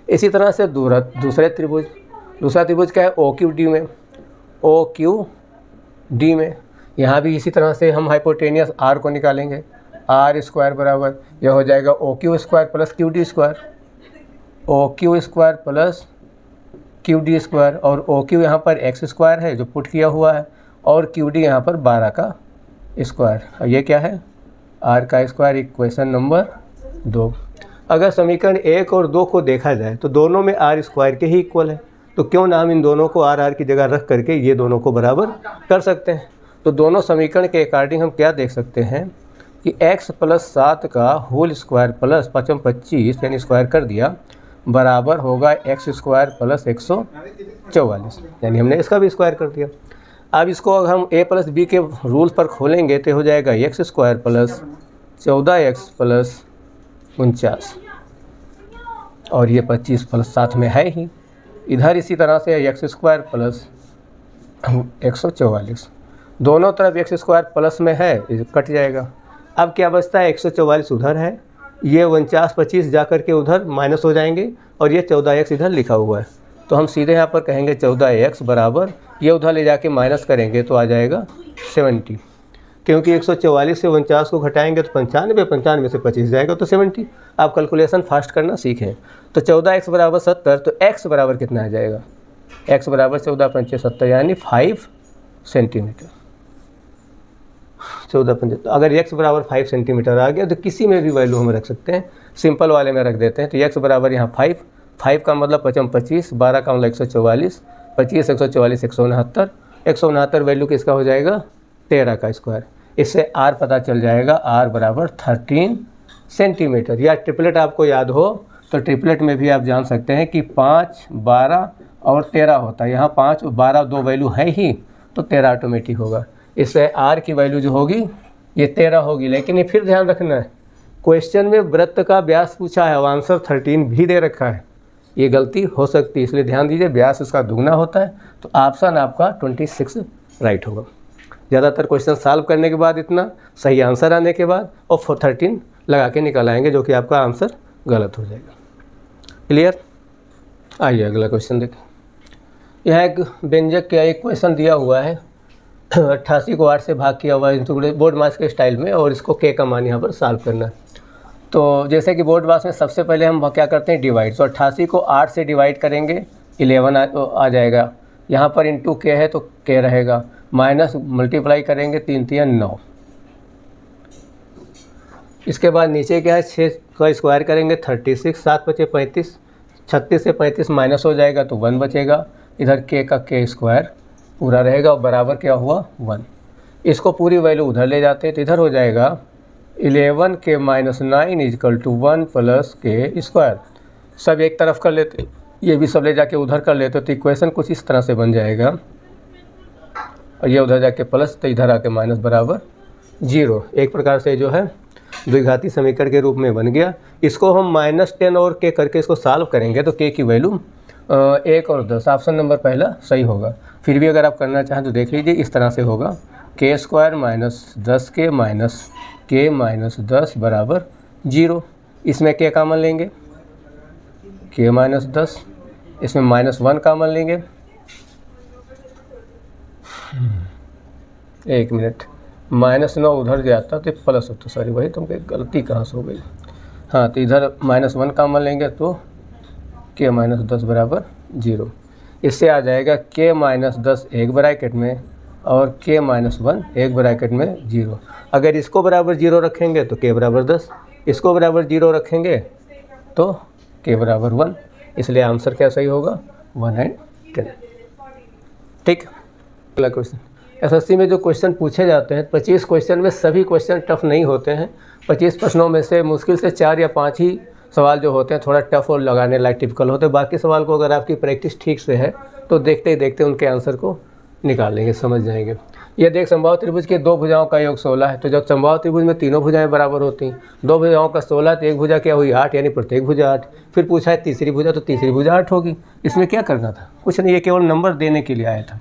इसी तरह से दूसरा त्रिभुज क्या है, ओ क्यू डी में, ओ क्यू डी में यहाँ भी इसी तरह से हम हाइपोटेनियस आर को निकालेंगे। आर स्क्वायर बराबर यह हो जाएगा O Q square plus Q D square, O Q square plus Q D square, और ओ क्यू यहाँ पर एक्स स्क्वायर है जो पुट किया हुआ है, और क्यू डी यहाँ पर 12 का स्क्वायर, और ये क्या है, आर का स्क्वायर। Equation number 2। अगर समीकरण 1 और 2 को देखा जाए तो दोनों में आर स्क्वायर के ही इक्वल है, तो क्यों ना हम इन दोनों को आर की जगह रख करके ये दोनों को बराबर कर सकते हैं। तो दोनों समीकरण के अकॉर्डिंग हम क्या देख सकते हैं कि x + 7 का होल स्क्वायर प्लस 25 यानी स्क्वायर कर दिया बराबर होगा x स्क्वायर प्लस 144, यानी हमने इसका भी स्क्वायर कर दिया। अब इसको अगर हम a + b के रूल पर खोलेंगे तो हो जाएगा x square plus 14x plus 49, और ये 25 + 7 में है ही। इधर इसी तरह से x स्क्वायर प्लस 144, दोनों तरफ x स्क्वायर प्लस में है, कट जाएगा। अब क्या बचता है, 144 उधर है, ये 49 25 जा कर के उधर माइनस हो जाएंगे, और ये 14x इधर लिखा हुआ है, तो हम सीधे यहाँ पर कहेंगे 14x बराबर, ये उधर ले जाके माइनस करेंगे तो आ जाएगा 70, क्योंकि 144 से 49 को घटाएंगे तो 95, 95 से 25 जाएगा तो 70। आप कैलकुलेशन फास्ट करना सीखें। तो 14x बराबर 70, तो x बराबर कितना आ जाएगा, x बराबर 14 × 5 = 70, यानी 5 सेंटीमीटर। 14 × 5, तो अगर x बराबर 5 सेंटीमीटर आ गया तो किसी में भी वैल्यू हम रख सकते हैं, सिंपल वाले में रख देते हैं। तो x बराबर यहाँ 5 का मतलब 5 25, 12 का मतलब 144, 25 144 169, 169 वैल्यू किसका हो जाएगा, 13 का स्क्वायर। इससे r पता चल जाएगा, r बराबर 13 सेंटीमीटर। या ट्रिपलेट आपको याद हो तो ट्रिपलेट में भी आप जान सकते हैं कि 5, 12 और 13 होता है। यहाँ 5 और 12 दो वैल्यू है ही, तो 13 ऑटोमेटिक होगा। इससे r की वैल्यू जो होगी ये 13 होगी। लेकिन ये फिर ध्यान रखना है, क्वेश्चन में वृत्त का व्यास पूछा है, आंसर 13 भी दे रखा है, ये गलती हो सकती है, इसलिए ध्यान दीजिए। व्यास उसका दुगना होता है, तो ऑप्शन आपका 26 राइट होगा। ज़्यादातर क्वेश्चन सॉल्व करने के बाद इतना सही आंसर आने के बाद और 13 लगा के निकल आएंगे, जो कि आपका आंसर गलत हो जाएगा। क्लियर? आइए अगला क्वेश्चन देखें। यह एक व्यंजक का एक क्वेश्चन दिया हुआ है 88 को 8 से भाग किया हुआ है बोर्ड मास के स्टाइल में, और इसको के का मान यहाँ पर सॉल्व करना है। तो जैसे कि बोर्ड मास में सबसे पहले हम क्या करते हैं, डिवाइड। तो 88 को 8 से डिवाइड करेंगे, 11 आ जाएगा। यहाँ पर इंटू के है तो के रहेगा, माइनस मल्टीप्लाई करेंगे 3 3 9। इसके बाद नीचे क्या है, 6 का स्क्वायर करेंगे 36, 7 बचे 35, 36 से 35 माइनस हो जाएगा तो 1 बचेगा। इधर के का के स्क्वायर पूरा रहेगा और बराबर क्या हुआ 1। इसको पूरी वैल्यू उधर ले जाते हैं तो इधर हो जाएगा 11 के माइनस 9 इजकल टू 1 प्लस के स्क्वायर। सब एक तरफ कर लेते, ये भी सब ले जाके उधर कर लेते तो इक्वेशन कुछ इस तरह से बन जाएगा, और ये उधर जाके प्लस तो इधर आके माइनस बराबर 0। एक प्रकार से जो है द्विघाती समीकरण के रूप में बन गया। इसको हम -10 और के करके इसको सॉल्व करेंगे तो के की वैल्यू 1 और 10, ऑप्शन नंबर पहला सही होगा। फिर भी अगर आप करना चाहें तो देख लीजिए, इस तरह से होगा के स्क्वायर माइनस 10 के माइनस 10 बराबर 0। इसमें के कॉमन लेंगे, के माइनस 10, इसमें -1 कॉमन लेंगे। एक मिनट, -9 उधर जाता तो प्लस होता, सॉरी भाई तुमको गलती कहाँ से हो गई। हाँ, तो इधर -1 कॉमन लेंगे तो के माइनस 10 बराबर 0। इससे आ जाएगा के माइनस 10 एक ब्रैकेट में और के माइनस 1 एक ब्रैकेट में 0। अगर इसको बराबर 0 रखेंगे तो के बराबर 10, इसको बराबर 0 रखेंगे तो के बराबर 1। इसलिए आंसर क्या सही होगा 1 और 10। ठीक। अगला क्वेश्चन, एसएससी में जो क्वेश्चन पूछे जाते हैं 25 क्वेश्चन में सभी क्वेश्चन टफ नहीं होते हैं। 25 प्रश्नों में से मुश्किल से 4 या 5 ही सवाल जो होते हैं थोड़ा टफ और लगाने लायक टिपिकल होते हैं। बाकी सवाल को अगर आपकी प्रैक्टिस ठीक से है तो देखते ही देखते उनके आंसर को निकाल लेंगे, समझ जाएंगे। ये देख, समबाहु त्रिभुज के 2 भुजाओं का योग 16 है। तो जब समबाहु त्रिभुज में तीनों भुजाएं बराबर होती हैं, 2 भुजाओं का 16 तो एक भुजा क्या हुई 8, यानी प्रत्येक भुजा 8। फिर पूछा है तीसरी भुजा, तो तीसरी भुजा 8 होगी। इसमें क्या करना था, कुछ नहीं, ये केवल नंबर देने के लिए आया था।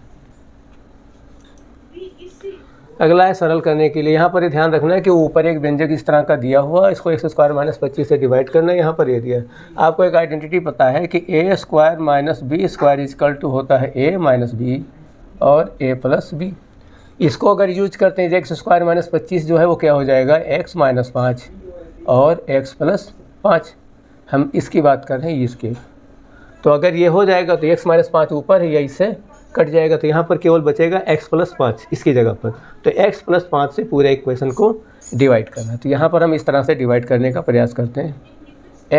अगला है सरल करने के लिए। यहाँ पर ये ध्यान रखना है कि ऊपर एक व्यंजक इस तरह का दिया हुआ, इसको x² - 25 से डिवाइड करना है। यहाँ पर ये दिया है, आपको एक आइडेंटिटी पता है कि a² - b² इक्वल टू होता है a - b और a + b। इसको अगर यूज करते हैं x² - 25 जो है वो क्या हो जाएगा x - 5 और x + 5। हम इसकी बात कर रहे हैं इसके। तो अगर ये हो जाएगा तो x - 5 ऊपर है, या इससे कट जाएगा, तो यहाँ पर केवल बचेगा x + 5 इसकी जगह पर। तो x + 5 से पूरे इक्वेशन को डिवाइड करना है। तो यहाँ पर हम इस तरह से डिवाइड करने का प्रयास करते हैं।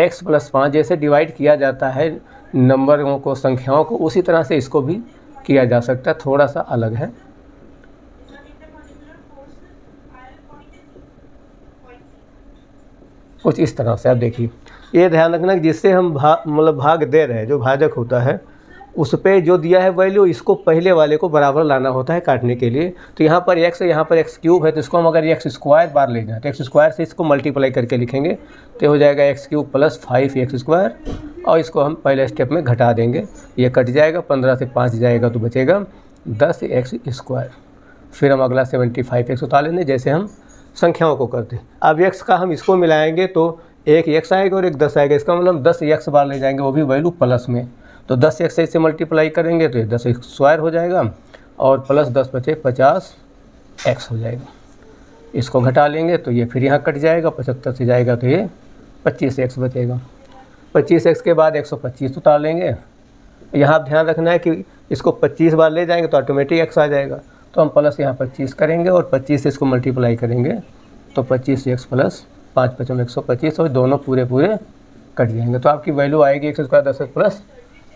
x + 5 जैसे डिवाइड किया जाता है नंबरों को, संख्याओं को, उसी तरह से इसको भी किया जा सकता है, थोड़ा सा अलग है। कुछ इस तरह से आप देखिए, ये ध्यान रखना कि जिससे हम भाग दे रहे हैं, जो भाजक होता है उस पे जो दिया है वैल्यू, इसको पहले वाले को बराबर लाना होता है काटने के लिए। तो यहाँ पर x है, यहाँ पर x³ है, तो इसको हम अगर x² बार ले जाए तो x² से इसको मल्टीप्लाई करके लिखेंगे तो हो जाएगा x³ + 5x², और इसको हम पहले स्टेप में घटा देंगे, ये कट जाएगा, 15 से 5 जाएगा तो बचेगा 10x²। फिर हम अगला 75x उतार लेंगे जैसे हम संख्याओं को करते हैं। अब x का हम इसको मिलाएंगे तो एक x आएगा और एक 10 आएगा, इसका मतलब 10x बार ले जाएंगे, वो भी वैल्यू प्लस में। तो 10x से मल्टीप्लाई करेंगे तो ये 10x² हो जाएगा और प्लस 10 बचे 50x हो जाएगा। इसको घटा लेंगे तो ये फिर यहाँ कट जाएगा, 75 से जाएगा तो ये 25x बचेगा। 25x के बाद 125 उतार लेंगे। यहाँ आप ध्यान रखना है कि इसको 25 बार ले जाएंगे तो ऑटोमेटिक x आ जाएगा, तो हम प्लस यहाँ 25 करेंगे और 25 से इसको मल्टीप्लाई करेंगे तो 25x + 5 × 5 = 125, और दोनों पूरे कट जाएंगे। तो आपकी वैल्यू आएगी x² 10x +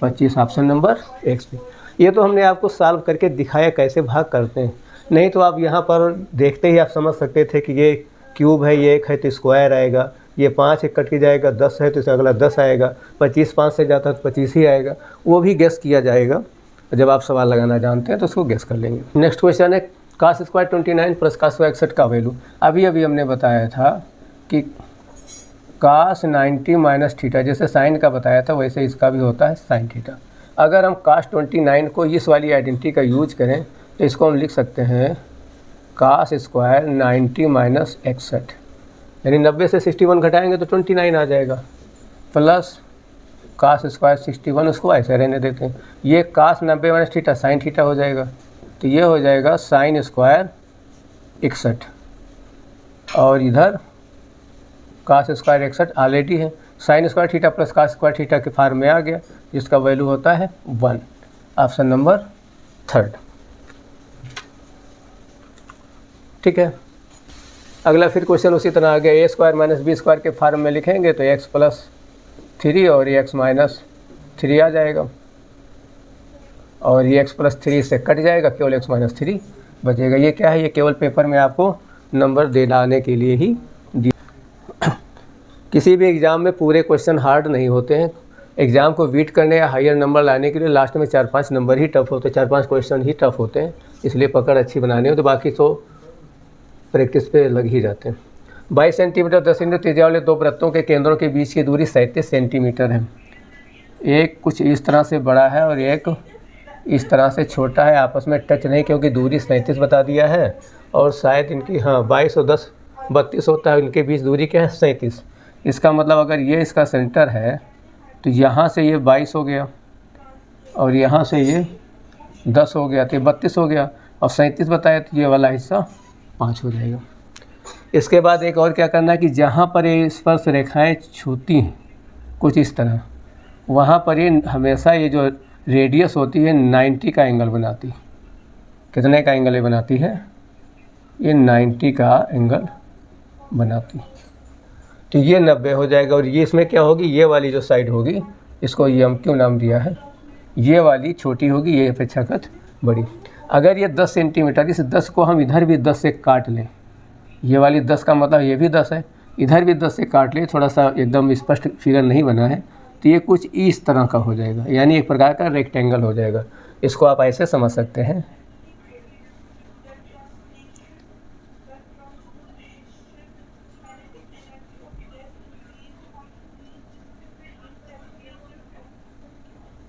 25, option number x पे। ये तो हमने आपको सॉल्व करके दिखाया कैसे भाग करते हैं, नहीं तो आप यहाँ पर देखते ही आप समझ सकते थे कि ये क्यूब है, ये 1 है तो स्क्वायर आएगा, ये 5 एक कट के जाएगा, 10 है तो इसका अगला 10 आएगा, 25 5 से जाता है तो 25 ही आएगा, वो भी गेस किया जाएगा। जब आप सवाल लगाना जानते हैं तो उसको गेस कर लेंगे। नेक्स्ट क्वेश्चन है cos² 29 + cos² 61 का वैल्यू। अभी हमने बताया था कि cos 90 - थीटा, जैसे साइन का बताया था वैसे इसका भी होता है sin थीटा। अगर हम cos 29 को इस वाली आइडेंटिटी का यूज करें तो इसको हम लिख सकते हैं cos² 90 - 61 यानी 90 से 61 घटाएंगे तो 29 आ जाएगा, प्लस कास स्क्वायर 61, उसको ऐसे रहने देते हैं। ये कास 90 माइनस थीटा साइन थीटा हो जाएगा, तो ये हो जाएगा साइन स्क्वायर 61, और इधर कास स्क्वायर 61 ऑलरेडी है। Sine square theta plus cos square theta के फॉर्म में आ गया, जिसका वैल्यू होता है 1। Option number 3। ठीक है, अगला फिर क्वेश्चन उसी तरह आ गया। ए स्क्वायर माइनस बी स्क्वायर के फॉर्म में लिखेंगे तो एक्स प्लस 3 और ये एक्स माइनस 3 आ जाएगा, और ये एक्स प्लस 3 से कट जाएगा, केवल एक्स माइनस 3 बचेगा। ये क्या है, ये केवल पेपर में आपको नंबर दिलाने के लिए ही दिया। किसी भी एग्ज़ाम में पूरे क्वेश्चन हार्ड नहीं होते हैं। एग्ज़ाम को बीट करने या हायर नंबर लाने के लिए लास्ट में 4-5 नंबर ही टफ होते हैं, 4-5 क्वेश्चन ही टफ होते हैं। इसलिए पकड़ अच्छी बनानी हो तो बाकी तो प्रैक्टिस पे लग ही जाते हैं। 22 सेंटीमीटर 10 इंच त्रिज्या वाले दो वृत्तों के केंद्रों के बीच की दूरी 37 सेंटीमीटर है। एक कुछ इस तरह से बड़ा है और एक इस तरह से छोटा है, आपस में टच नहीं क्योंकि दूरी 37 बता दिया है, और शायद इनकी 22 और 10 32 होता है, इनके बीच दूरी क्या है 37। इसका मतलब अगर ये इसका सेंटर है तो यहाँ से ये 22 हो गया और यहाँ से ये 10 हो गया, तो 32 हो गया, और 37 बताया तो ये वाला हिस्सा 5 हो जाएगा। इसके बाद एक और क्या करना है कि जहाँ पर ये स्पर्श रेखाएं छूती हैं कुछ इस तरह, वहाँ पर ये हमेशा ये जो रेडियस होती है 90 का एंगल बनाती है। कितने का एंगल ये बनाती है, ये 90 का एंगल बनाती है। तो ये 90 हो जाएगा, और ये इसमें क्या होगी, ये वाली जो साइड होगी इसको यम क्यू नाम दिया है, ये वाली छोटी होगी, ये अपेक्षाकृत बड़ी। अगर ये 10 सेंटीमीटर, इस 10 को हम इधर भी 10 से काट लें, ये वाली 10 का मतलब ये भी 10 है, इधर भी 10 से काट ले, थोड़ा सा एकदम स्पष्ट फिगर नहीं बना है, तो ये कुछ इस तरह का हो जाएगा, यानी एक प्रकार का रेक्टेंगल हो जाएगा। इसको आप ऐसे समझ सकते हैं।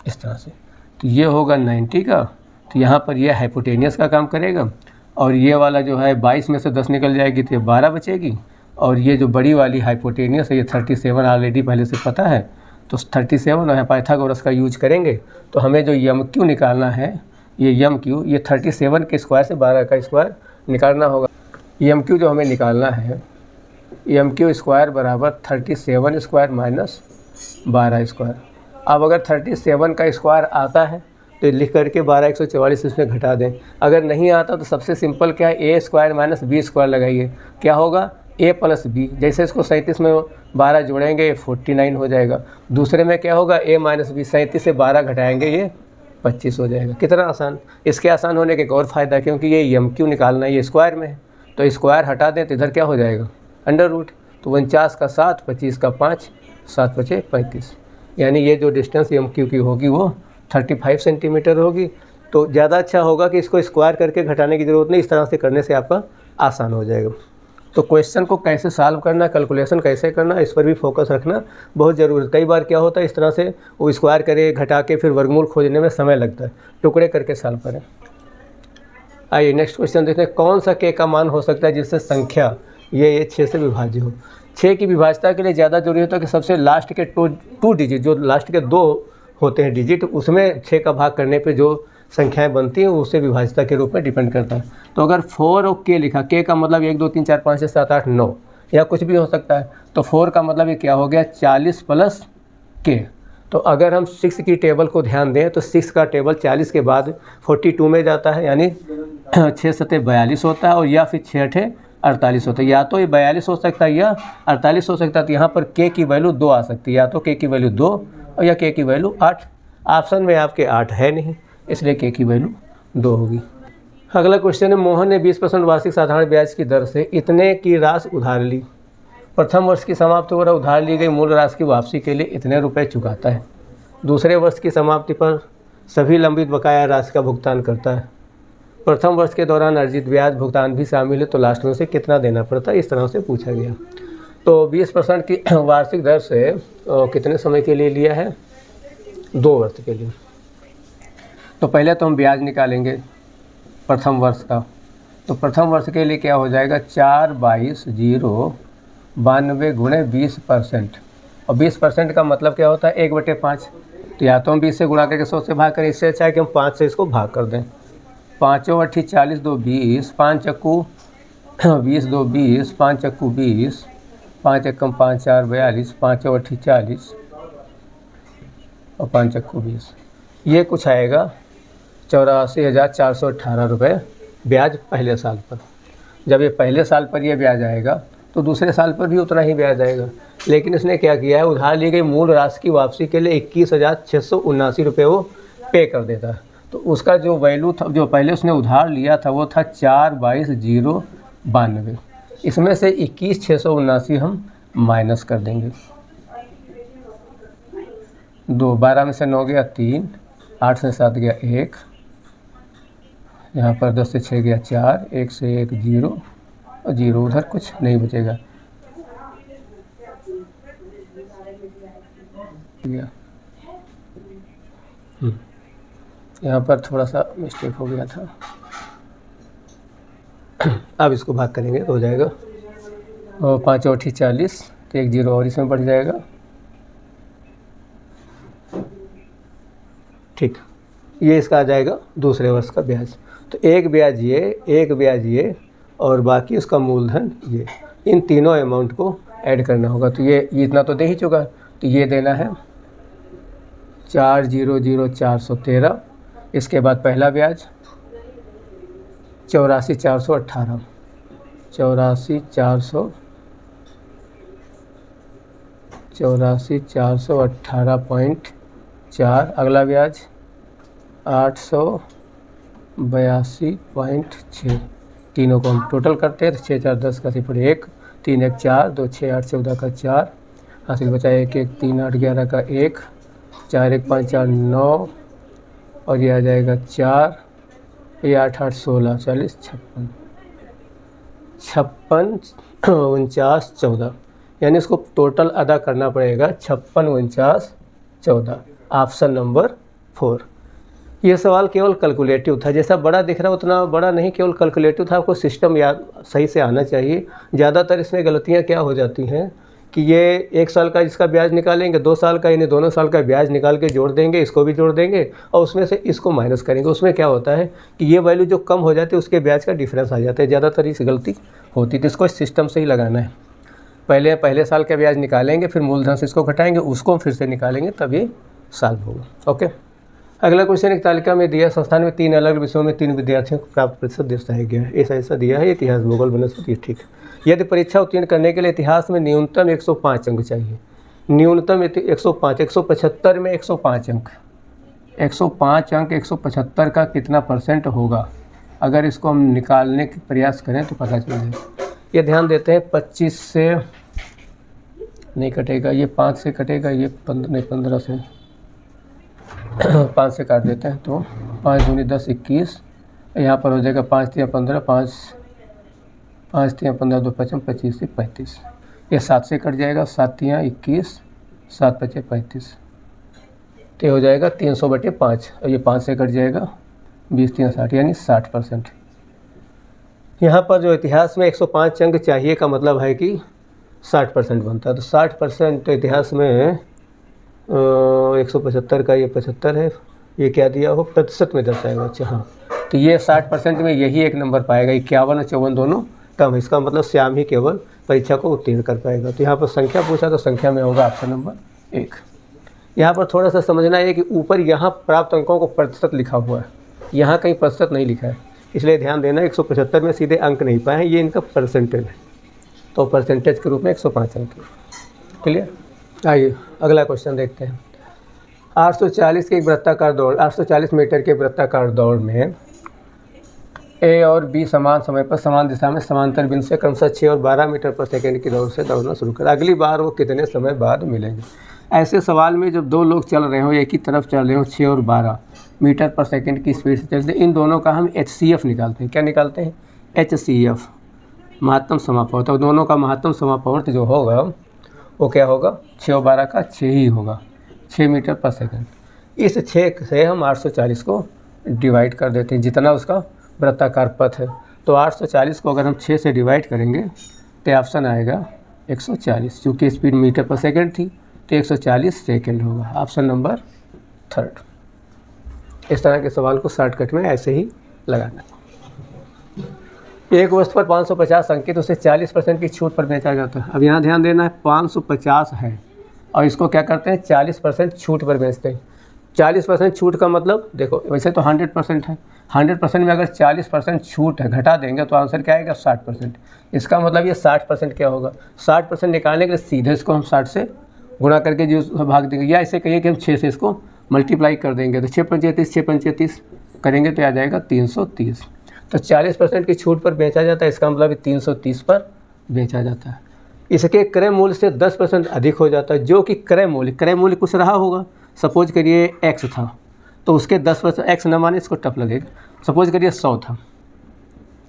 इस तरह से, तो ये होगा 90 का, तो यहाँ पर ये हाइपोटेनियस का काम करेगा, और ये वाला जो है 22 में से 10 निकल जाएगी तो ये 12 बचेगी, और ये जो बड़ी वाली हाइपोटेनियस है ये 37 ऑलरेडी पहले से पता है, तो 37 और यहाँ पाइथागोरस का यूज करेंगे। तो हमें जो यम क्यू निकालना है, ये यम क्यू, ये 37 के स्क्वायर से 12 का स्क्वायर निकालना होगा। यम क्यू जो हमें निकालना है, यम क्यू स्क्वायर बराबर 37 स्क्वायर माइनस 12 स्क्वायर। अब अगर 37 का स्क्वायर आता है तो लिख करके 12 144 इसमें घटा दें। अगर नहीं आता तो सबसे सिंपल क्या है, ए स्क्वायर माइनस बी स्क्वायर लगाइए, क्या होगा ए प्लस बी। जैसे इसको 37 में 12 जोड़ेंगे 49 हो जाएगा। दूसरे में क्या होगा, ए माइनस बी, 37 से 12 घटाएंगे ये 25 हो जाएगा। कितना आसान। इसके आसान होने का एक और फ़ायदा, क्योंकि ये यम क्यू निकालना है, ये स्क्वायर में है, तो स्क्वायर हटा दें तो इधर क्या हो जाएगा अंडर रूट। तो 49 का 7, 25 का 5, 7 बचे 35, यानी ये जो डिस्टेंस यम क्यू की होगी वो 35 सेंटीमीटर होगी। तो ज़्यादा अच्छा होगा कि इसको स्क्वायर करके घटाने की ज़रूरत नहीं, इस तरह से करने से आपका आसान हो जाएगा। तो क्वेश्चन को कैसे सॉल्व करना, कैलकुलेशन कैसे करना, इस पर भी फोकस रखना बहुत ज़रूरी है। कई बार क्या होता है, इस तरह से वो स्क्वायर करे घटा के फिर वर्गमूल खोजने में समय लगता है, टुकड़े करके सॉल्व करें। आइए नेक्स्ट क्वेश्चन देखते हैं। कौन सा के का मान हो सकता है जिससे संख्या ये 6 से विभाज्य हो। 6 की विभाज्यता के लिए ज़्यादा जरूरी होता है कि सबसे लास्ट के टू डिजिट, जो लास्ट के 2 होते हैं डिजिट, उसमें 6 का भाग करने पे जो संख्याएं बनती हैं उससे विभाज्यता के रूप में डिपेंड करता है। तो अगर 4 और के लिखा, के का मतलब 1 2 3 4 5 6 7 8 9 या कुछ भी हो सकता है, तो 4 का मतलब ये क्या हो गया 40 प्लस के। तो अगर हम 6 की टेबल को ध्यान दें तो 6 का टेबल 40 के बाद 42 में जाता है, यानी 6 सते 42 होता है, और या फिर 6 अठे 48 होता है। या तो ये 42 हो सकता है या 48 हो सकता है। तो यहाँ पर के की वैल्यू 2 आ सकती है, या तो के की वैल्यू 2 और या के की वैल्यू 8। ऑप्शन में आपके 8 है नहीं, इसलिए के की वैल्यू 2 होगी। अगला क्वेश्चन है, मोहन ने 20% वार्षिक साधारण ब्याज की दर से इतने की राशि उधार ली। प्रथम वर्ष की समाप्ति पर उधार ली गई मूल राशि की वापसी के लिए इतने रुपए चुकाता है। दूसरे वर्ष की समाप्ति पर सभी लंबित बकाया राशि का भुगतान करता है। प्रथम वर्ष के दौरान अर्जित ब्याज भुगतान भी शामिल है, तो लास्ट में से कितना देना पड़ता है, इस तरह से पूछा गया। तो 20% की वार्षिक दर से कितने समय के लिए लिया है, 2 वर्ष के लिए। तो पहले तो हम ब्याज निकालेंगे प्रथम वर्ष का। तो प्रथम वर्ष के लिए क्या हो जाएगा 4/22 0 92 गुणे 20%। और 20% का मतलब क्या होता है 1/5। तो या तो हम 20 से गुणा करके 100 से भाग करें, इससे अच्छा है कि हम 5 से इसको भाग कर दें। 5 × 40 2 20, 5 चक्कू 20 2 20, 5 चक्कू 20, 5 एकम 5 4 42, 5 × 40 और 5 चक्कू 20। ये कुछ आएगा 84,418 रुपये ब्याज पहले साल पर। जब ये पहले साल पर ये ब्याज आएगा तो दूसरे साल पर भी उतना ही ब्याज आएगा। लेकिन इसने क्या किया है, उधार ली गई मूल राशि की वापसी के लिए 21,679 रुपये वो पे कर देता है। तो उसका जो वैल्यू था, जो पहले उसने उधार लिया था, वो था 422,092। इसमें से 21,679 हम माइनस कर देंगे। 12 में से 9 गया 3, 8 से 7 गया 1, यहाँ पर 10 से 6 गया 4, 1 से 1 0 और 0 उधर कुछ नहीं बचेगा। यहाँ पर थोड़ा सा मिस्टेक हो गया था। अब इसको भाग करेंगे तो हो जाएगा, और 5 × 40 तो 1 0 और इसमें बढ़ जाएगा। ठीक, ये इसका आ जाएगा दूसरे वर्ष का ब्याज। तो एक ब्याज ये और बाकी उसका मूलधन ये, इन तीनों अमाउंट को ऐड करना होगा। तो ये इतना तो दे ही चुका, तो ये देना है 400,413। इसके बाद पहला ब्याज 84,418, 84,418.4। अगला ब्याज 882.6। तीनों को हम टोटल करते हैं तो 6 4 10 का 1, 3 1 4, 2 6 8 14 का 4, हासिल बचा 1 1 3 8 11 का 1, 4 1 5 4 9 और ये आ जाएगा 4, ये 8 8 16 40 56 49 14। यानी इसको टोटल अदा करना पड़ेगा 56 49 14, ऑप्शन नंबर 4। ये सवाल केवल कैलकुलेटिव था, जैसा बड़ा दिख रहा है उतना बड़ा नहीं, केवल कैलकुलेटिव था। आपको सिस्टम याद सही से आना चाहिए। ज़्यादातर इसमें गलतियाँ क्या हो जाती हैं कि ये 1 साल का इसका ब्याज निकालेंगे, 2 साल का, यानी दोनों साल का ब्याज निकाल के जोड़ देंगे, इसको भी जोड़ देंगे और उसमें से इसको माइनस करेंगे। उसमें क्या होता है कि ये वैल्यू जो कम हो जाती है उसके ब्याज का डिफरेंस आ जाता है। ज़्यादातर इस गलती होती है, तो इसको सिस्टम से ही लगाना है। पहले साल का ब्याज निकालेंगे, फिर मूलधन से इसको घटाएंगे, उसको फिर से निकालेंगे, तब ये सॉल्व होगा। ओके, अगला क्वेश्चन एक तालिका में दिया संस्थान में 3 अलग विषयों में 3 विद्यार्थियों को प्राप्त प्रतिशत दर्शाया गया है। ऐसा दिया है, इतिहास, भूगोल, वनस्पति। ठीक, यदि परीक्षा उत्तीर्ण करने के लिए इतिहास में न्यूनतम 105 अंक चाहिए, न्यूनतम 105, 175 में 105 अंक, 105 अंक 175 का कितना % होगा? अगर इसको हम निकालने के प्रयास करें तो पता चल जाएगा। ये ध्यान देते हैं, 25 से नहीं कटेगा, ये 5 से कटेगा, ये 15 से 5 से काट देते हैं तो 5 दूनी 10 21, यहाँ पर हो जाएगा 5 3 15, 5 3 15 2 55, 25 से 35। ये 7 से कट जाएगा, 7 3 21, 7 5 35, तो हो जाएगा 300/5 और ये 5 से कट जाएगा, 20 3 60, यानी 60%। यहाँ पर जो इतिहास में 105 अंक चाहिए का मतलब है कि 60% बनता है। तो 60% इतिहास में 175 का ये 75 है, ये क्या दिया हो प्रतिशत में दर्शाएगा। अच्छा हाँ, तो ये 60% में यही एक नंबर पाएगा, 51 और 54 दोनों कम। इसका मतलब श्याम ही केवल परीक्षा को उत्तीर्ण कर पाएगा। तो यहाँ पर संख्या पूछा तो संख्या में होगा ऑप्शन नंबर 1। यहाँ पर थोड़ा सा समझना है कि ऊपर यहाँ प्राप्त अंकों को प्रतिशत लिखा हुआ है, यहाँ कहीं प्रतिशत नहीं लिखा है, इसलिए ध्यान देना। 175 में सीधे अंक नहीं पाए हैं, ये इनका परसेंटेज है, तो परसेंटेज के रूप में 105 अंक। क्लियर? आइए अगला क्वेश्चन देखते हैं। 840 के एक वृत्ताकार दौड़, 840 मीटर के वृत्ताकार दौड़ में ए और बी समान समय पर समान दिशा में समांतर बिंदु से क्रमशः 6 और 12 मीटर पर सेकंड की दौड़ से दौड़ना शुरू कर। अगली बार वो कितने समय बाद मिलेंगे? ऐसे सवाल में जब 2 लोग चल रहे हो, एक ही तरफ चल रहे हो, 6 और 12 मीटर पर सेकंड की स्पीड से चलते, इन दोनों का हम HCF निकालते हैं। क्या निकालते हैं? HCF, महत्तम समापवर्त। और दोनों का महत्तम समापवर्त जो होगा वो क्या होगा? 6 और 12 का 6 ही होगा, 6 मीटर पर सेकंड। इस 6 से हम 840 को डिवाइड कर देते हैं, जितना उसका वृत्ताकार पथ है। तो 840 को अगर हम 6 से डिवाइड करेंगे तो ऑप्शन आएगा 140, चूँकि स्पीड मीटर पर सेकंड थी तो 140 सेकंड होगा। Option number 3। इस तरह के सवाल को शॉर्टकट में ऐसे ही लगाना। एक वस्तु पर 550 अंकित उसे 40% की छूट पर बेचा जाता है। अब यहाँ ध्यान देना है, 550 है और इसको क्या करते हैं 40% छूट पर बेचते हैं। 40% छूट का मतलब देखो, वैसे तो 100% है, 100% में अगर 40% छूट है घटा देंगे तो आंसर क्या आएगा 60%। इसका मतलब ये 60% क्या होगा, 60% निकालने के लिए सीधे इसको हम 60 से गुणा करके जो भाग देंगे, या ऐसे कहिए कि हम 6 से इसको मल्टीप्लाई कर देंगे तो 6 पंचे 30 करेंगे तो आ जाएगा 330। तो 40% की छूट पर बेचा जाता है, इसका मतलब 330 पर बेचा जाता है। इसके क्रय मूल्य से 10% अधिक हो जाता है, जो कि क्रय मूल्य कुछ रहा होगा। सपोज करिए x था तो उसके 10%, x न माने इसको टफ लगेगा, सपोज करिए 100 था,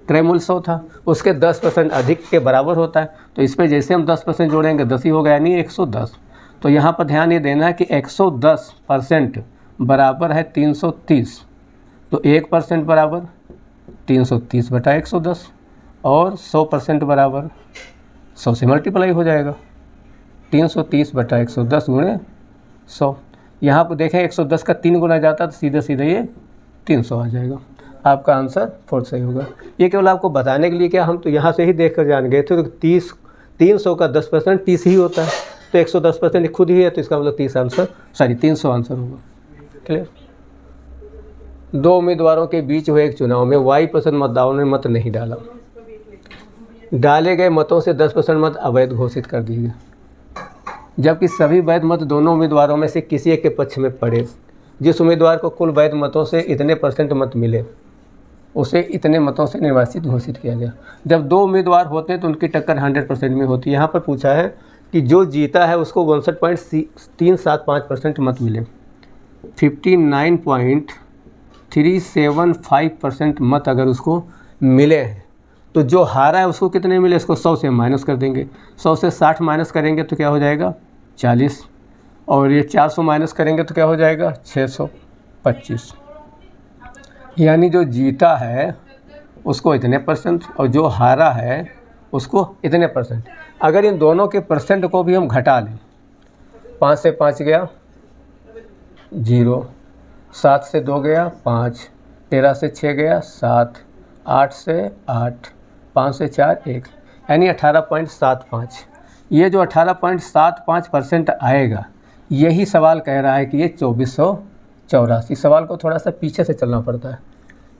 क्रय मूल्य 100 था, उसके 10% अधिक के बराबर होता है। तो इस पर जैसे हम 10% जोड़ेंगे 10 ही होगा, यानी 110। तो यहाँ पर ध्यान ये देना है कि 110% बराबर है 330, तो 1% बराबर 330 बटा 110 और 100% बराबर 100 से मल्टीप्लाई हो जाएगा, 330 बटा 110 गुणे 100। यहाँ पर देखें 110 का 3 गुना जाता तो सीधे सीधे ये 300 आ जाएगा। आपका आंसर 4 सही होगा। ये केवल आपको बताने के लिए, क्या हम तो यहाँ से ही देख कर जान गए थे, तो 300 का 10% 30 ही होता है, तो 110% खुद ही है, तो इसका मतलब 300 आंसर होगा। क्लियर। 2 उम्मीदवारों के बीच हुए एक चुनाव में Y% मतदाताओं ने मत नहीं डाला। डाले गए मतों से 10% मत अवैध घोषित कर दिए गए, जबकि सभी वैध मत दोनों उम्मीदवारों में से किसी एक के पक्ष में पड़े। जिस उम्मीदवार को कुल वैध मतों से इतने % मत मिले उसे इतने मतों से निर्वाचित घोषित किया गया। जब 2 उम्मीदवार होते हैं तो उनकी टक्कर 100% में होती है। यहाँ पर पूछा है कि जो जीता है उसको 59.375% मत मिले, 59.375% मत अगर उसको मिले हैं, तो जो हारा है उसको कितने मिले, इसको 100 से माइनस कर देंगे, 100 से 60 माइनस करेंगे तो क्या हो जाएगा 40, और ये 400 माइनस करेंगे तो क्या हो जाएगा 625। यानी जो जीता है उसको इतने % और जो हारा है उसको इतने %। अगर इन दोनों के % को भी हम घटा लें, 5 से 5 गया 0, 7 से 2 गया 5, 13 से 6 गया 7, 8 से 8, 5 से 4 1, यानी 18.75। ये जो 18.75% आएगा, यही सवाल कह रहा है कि ये 2484। सवाल को थोड़ा सा पीछे से चलना पड़ता है।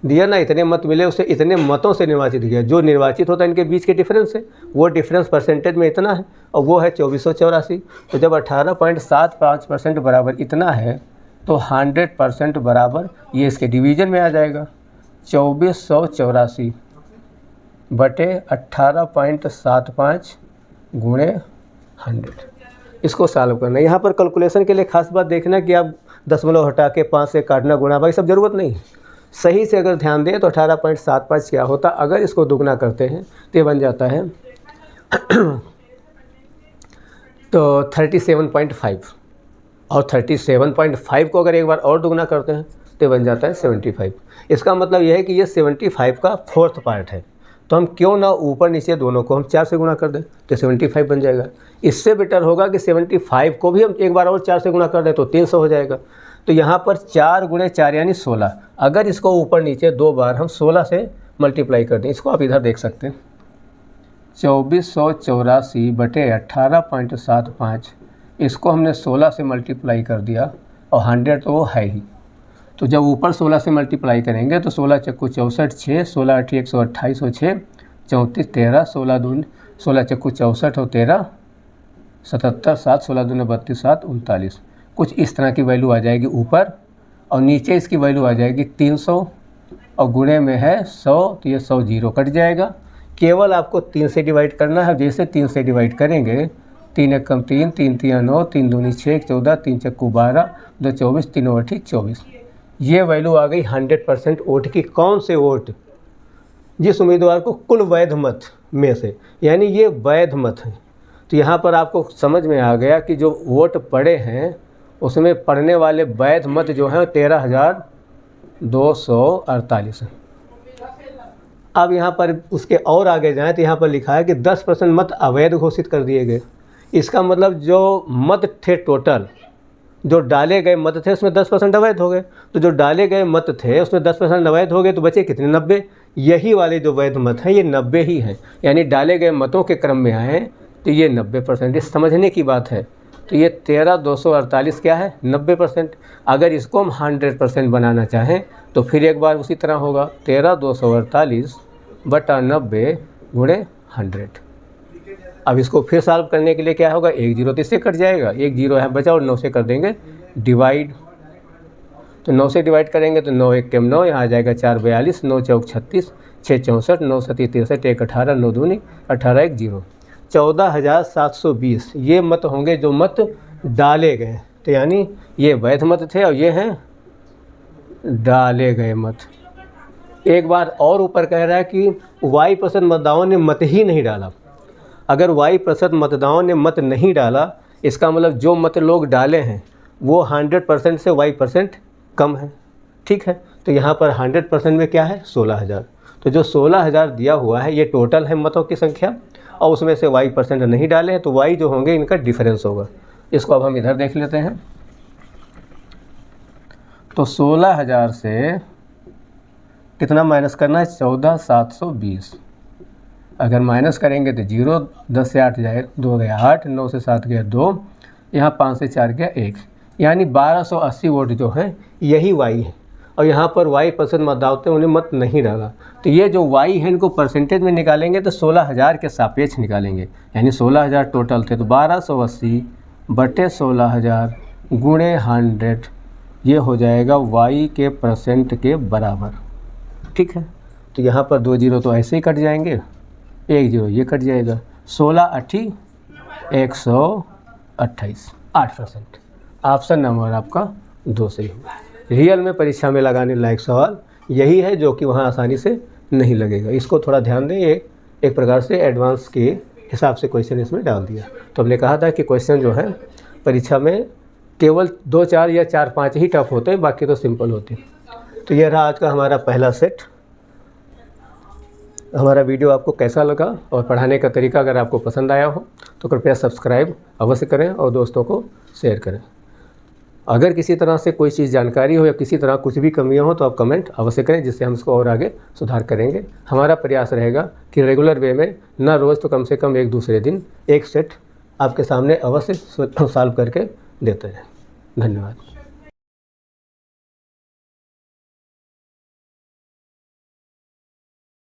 दिया ना इतने मत मिले, उसे इतने मतों से निर्वाचित किया। जो निर्वाचित होता है इनके बीच के डिफरेंस है, वो डिफरेंस % में इतना है और वो है 2484। तो जब 18.75% बराबर इतना है तो 100% बराबर ये इसके डिवीज़न में आ जाएगा, 2484 बटे 18.75 गुणे 100। इसको सॉल्व करना है। यहाँ पर कैलकुलेशन के लिए खास बात देखना कि आप दशमलव हटा के 5 से काटना, गुणा, भाई सब ज़रूरत नहीं। सही से अगर ध्यान दें तो 18.75 क्या होता, अगर इसको दुगना करते हैं तो ये बन जाता है तो 37.5, और 37.5 को अगर एक बार और दुगना करते हैं तो बन जाता है 75। इसका मतलब यह है कि ये 75 का 4th पार्ट है। तो हम क्यों ना ऊपर नीचे दोनों को हम 4 से गुणा कर दें तो 75 बन जाएगा। इससे बेटर होगा कि 75 को भी हम एक बार और 4 से गुणा कर दें तो 300 हो जाएगा। तो यहाँ पर 4 गुणे 4 यानी 16। अगर इसको ऊपर नीचे 2 बार हम 16 से मल्टीप्लाई कर दें, इसको आप इधर देख सकते हैं, 2484 बटे 18.75, इसको हमने 16 से मल्टीप्लाई कर दिया और 100 तो वो है ही। तो जब ऊपर 16 से मल्टीप्लाई करेंगे तो 16 चक्कू 64, 6, 16 8 128 और 6 34, 13, 16 दून 16 चक्कू 64 और 13 77, 7 16 दून 32, 7 39। कुछ इस तरह की वैल्यू आ जाएगी ऊपर, और नीचे इसकी वैल्यू आ जाएगी 300 और गुणे में है 100, तो ये 100 0 कट जाएगा। केवल आपको 3 से डिवाइड करना है। जैसे 3 से डिवाइड करेंगे, 3 एकम 3, 3 3 9, 3 दूनी 6, 14, 3 चक्कू 12, 2 24, 3 और 24। ये वैल्यू आ गई 100% वोट की। कौन से वोट? जिस उम्मीदवार को कुल वैध मत में से, यानी ये वैध मत है। तो यहाँ पर आपको समझ में आ गया कि जो वोट पड़े हैं उसमें पड़ने वाले वैध मत जो हैं 13,248 हैं। अब यहाँ पर उसके और आगे जाएं तो यहाँ पर लिखा है कि 10% मत अवैध घोषित कर दिए गए। इसका मतलब जो मत थे टोटल, जो डाले गए मत थे उसमें 10% अवैध हो गए। तो जो डाले गए मत थे उसमें 10% अवैध हो गए, तो बचे कितने? 90। यही वाले जो वैध मत हैं ये 90 ही हैं, यानी डाले गए मतों के क्रम में आए तो ये 90%। ये समझने की बात है। तो ये 13,248 क्या है? 90%। अगर इसको हम 100% बनाना चाहें तो फिर एक बार उसी तरह होगा 13,248/90 × 100। अब इसको फिर सॉल्व करने के लिए क्या होगा? 1 0 तो इससे कट जाएगा, 1 0 है बचा और 9 से कर देंगे डिवाइड। तो 9 से डिवाइड करेंगे तो 9 1 9, यहाँ आ जाएगा 4 42, 9 चौक 36, 6 64, 9 7 63, 1 18, 9 दूनी 18, 1 0, 14,720 ये मत होंगे जो मत डाले गए। तो यानी ये वैध मत थे और ये हैं डाले गए मत। एक बार और ऊपर कह रहा है कि Y% मतदाताओं ने मत ही नहीं डाला। अगर Y% मतदाताओं ने मत नहीं डाला, इसका मतलब जो मत लोग डाले हैं वो 100% से Y% कम है। ठीक है, तो यहाँ पर 100% में क्या है? 16,000। तो जो 16,000 दिया हुआ है ये टोटल है मतों की संख्या, और उसमें से Y% नहीं डाले हैं तो Y जो होंगे इनका डिफरेंस होगा। इसको अब हम इधर देख लेते हैं। तो 16,000 से कितना माइनस करना है? 14,720। अगर माइनस करेंगे तो 0, 10 से 8 जाए 2 गया 8, 9 से 7 गया 2, यहाँ 5 से 4 गया 1, यानी 1280 वोट जो है यही Y है। और यहाँ पर Y% मतदाताओं ने उन्हें मत नहीं डाला। तो ये जो Y है इनको परसेंटेज में निकालेंगे तो 16,000 के सापेक्ष निकालेंगे, यानी 16,000 टोटल थे तो 1280/16,000 × 100 ये हो जाएगा Y के % के बराबर। ठीक है, तो यहाँ पर 2 0 तो ऐसे ही कट जाएंगे, 1 0 ये कट जाएगा, 16 8 128, 8%। ऑप्शन नंबर आपका 2 सही होगा। रियल में परीक्षा में लगाने लायक सवाल यही है जो कि वहाँ आसानी से नहीं लगेगा। इसको थोड़ा ध्यान दें, एक प्रकार से एडवांस के हिसाब से क्वेश्चन इसमें डाल दिया। तो हमने कहा था कि क्वेश्चन जो है परीक्षा में केवल 2 4 या 4 5 ही टफ होते हैं, बाकी तो सिंपल होते हैं। तो यह रहा आज का हमारा पहला सेट। हमारा वीडियो आपको कैसा लगा और पढ़ाने का तरीका अगर आपको पसंद आया हो तो कृपया सब्सक्राइब अवश्य करें और दोस्तों को शेयर करें। अगर किसी तरह से कोई चीज़ जानकारी हो या किसी तरह कुछ भी कमियां हो तो आप कमेंट अवश्य करें, जिससे हम इसको और आगे सुधार करेंगे। हमारा प्रयास रहेगा कि रेगुलर वे में न रोज़ तो कम से कम एक दूसरे दिन एक सेट आपके सामने अवश्य सॉल्व करके देते हैं। धन्यवाद।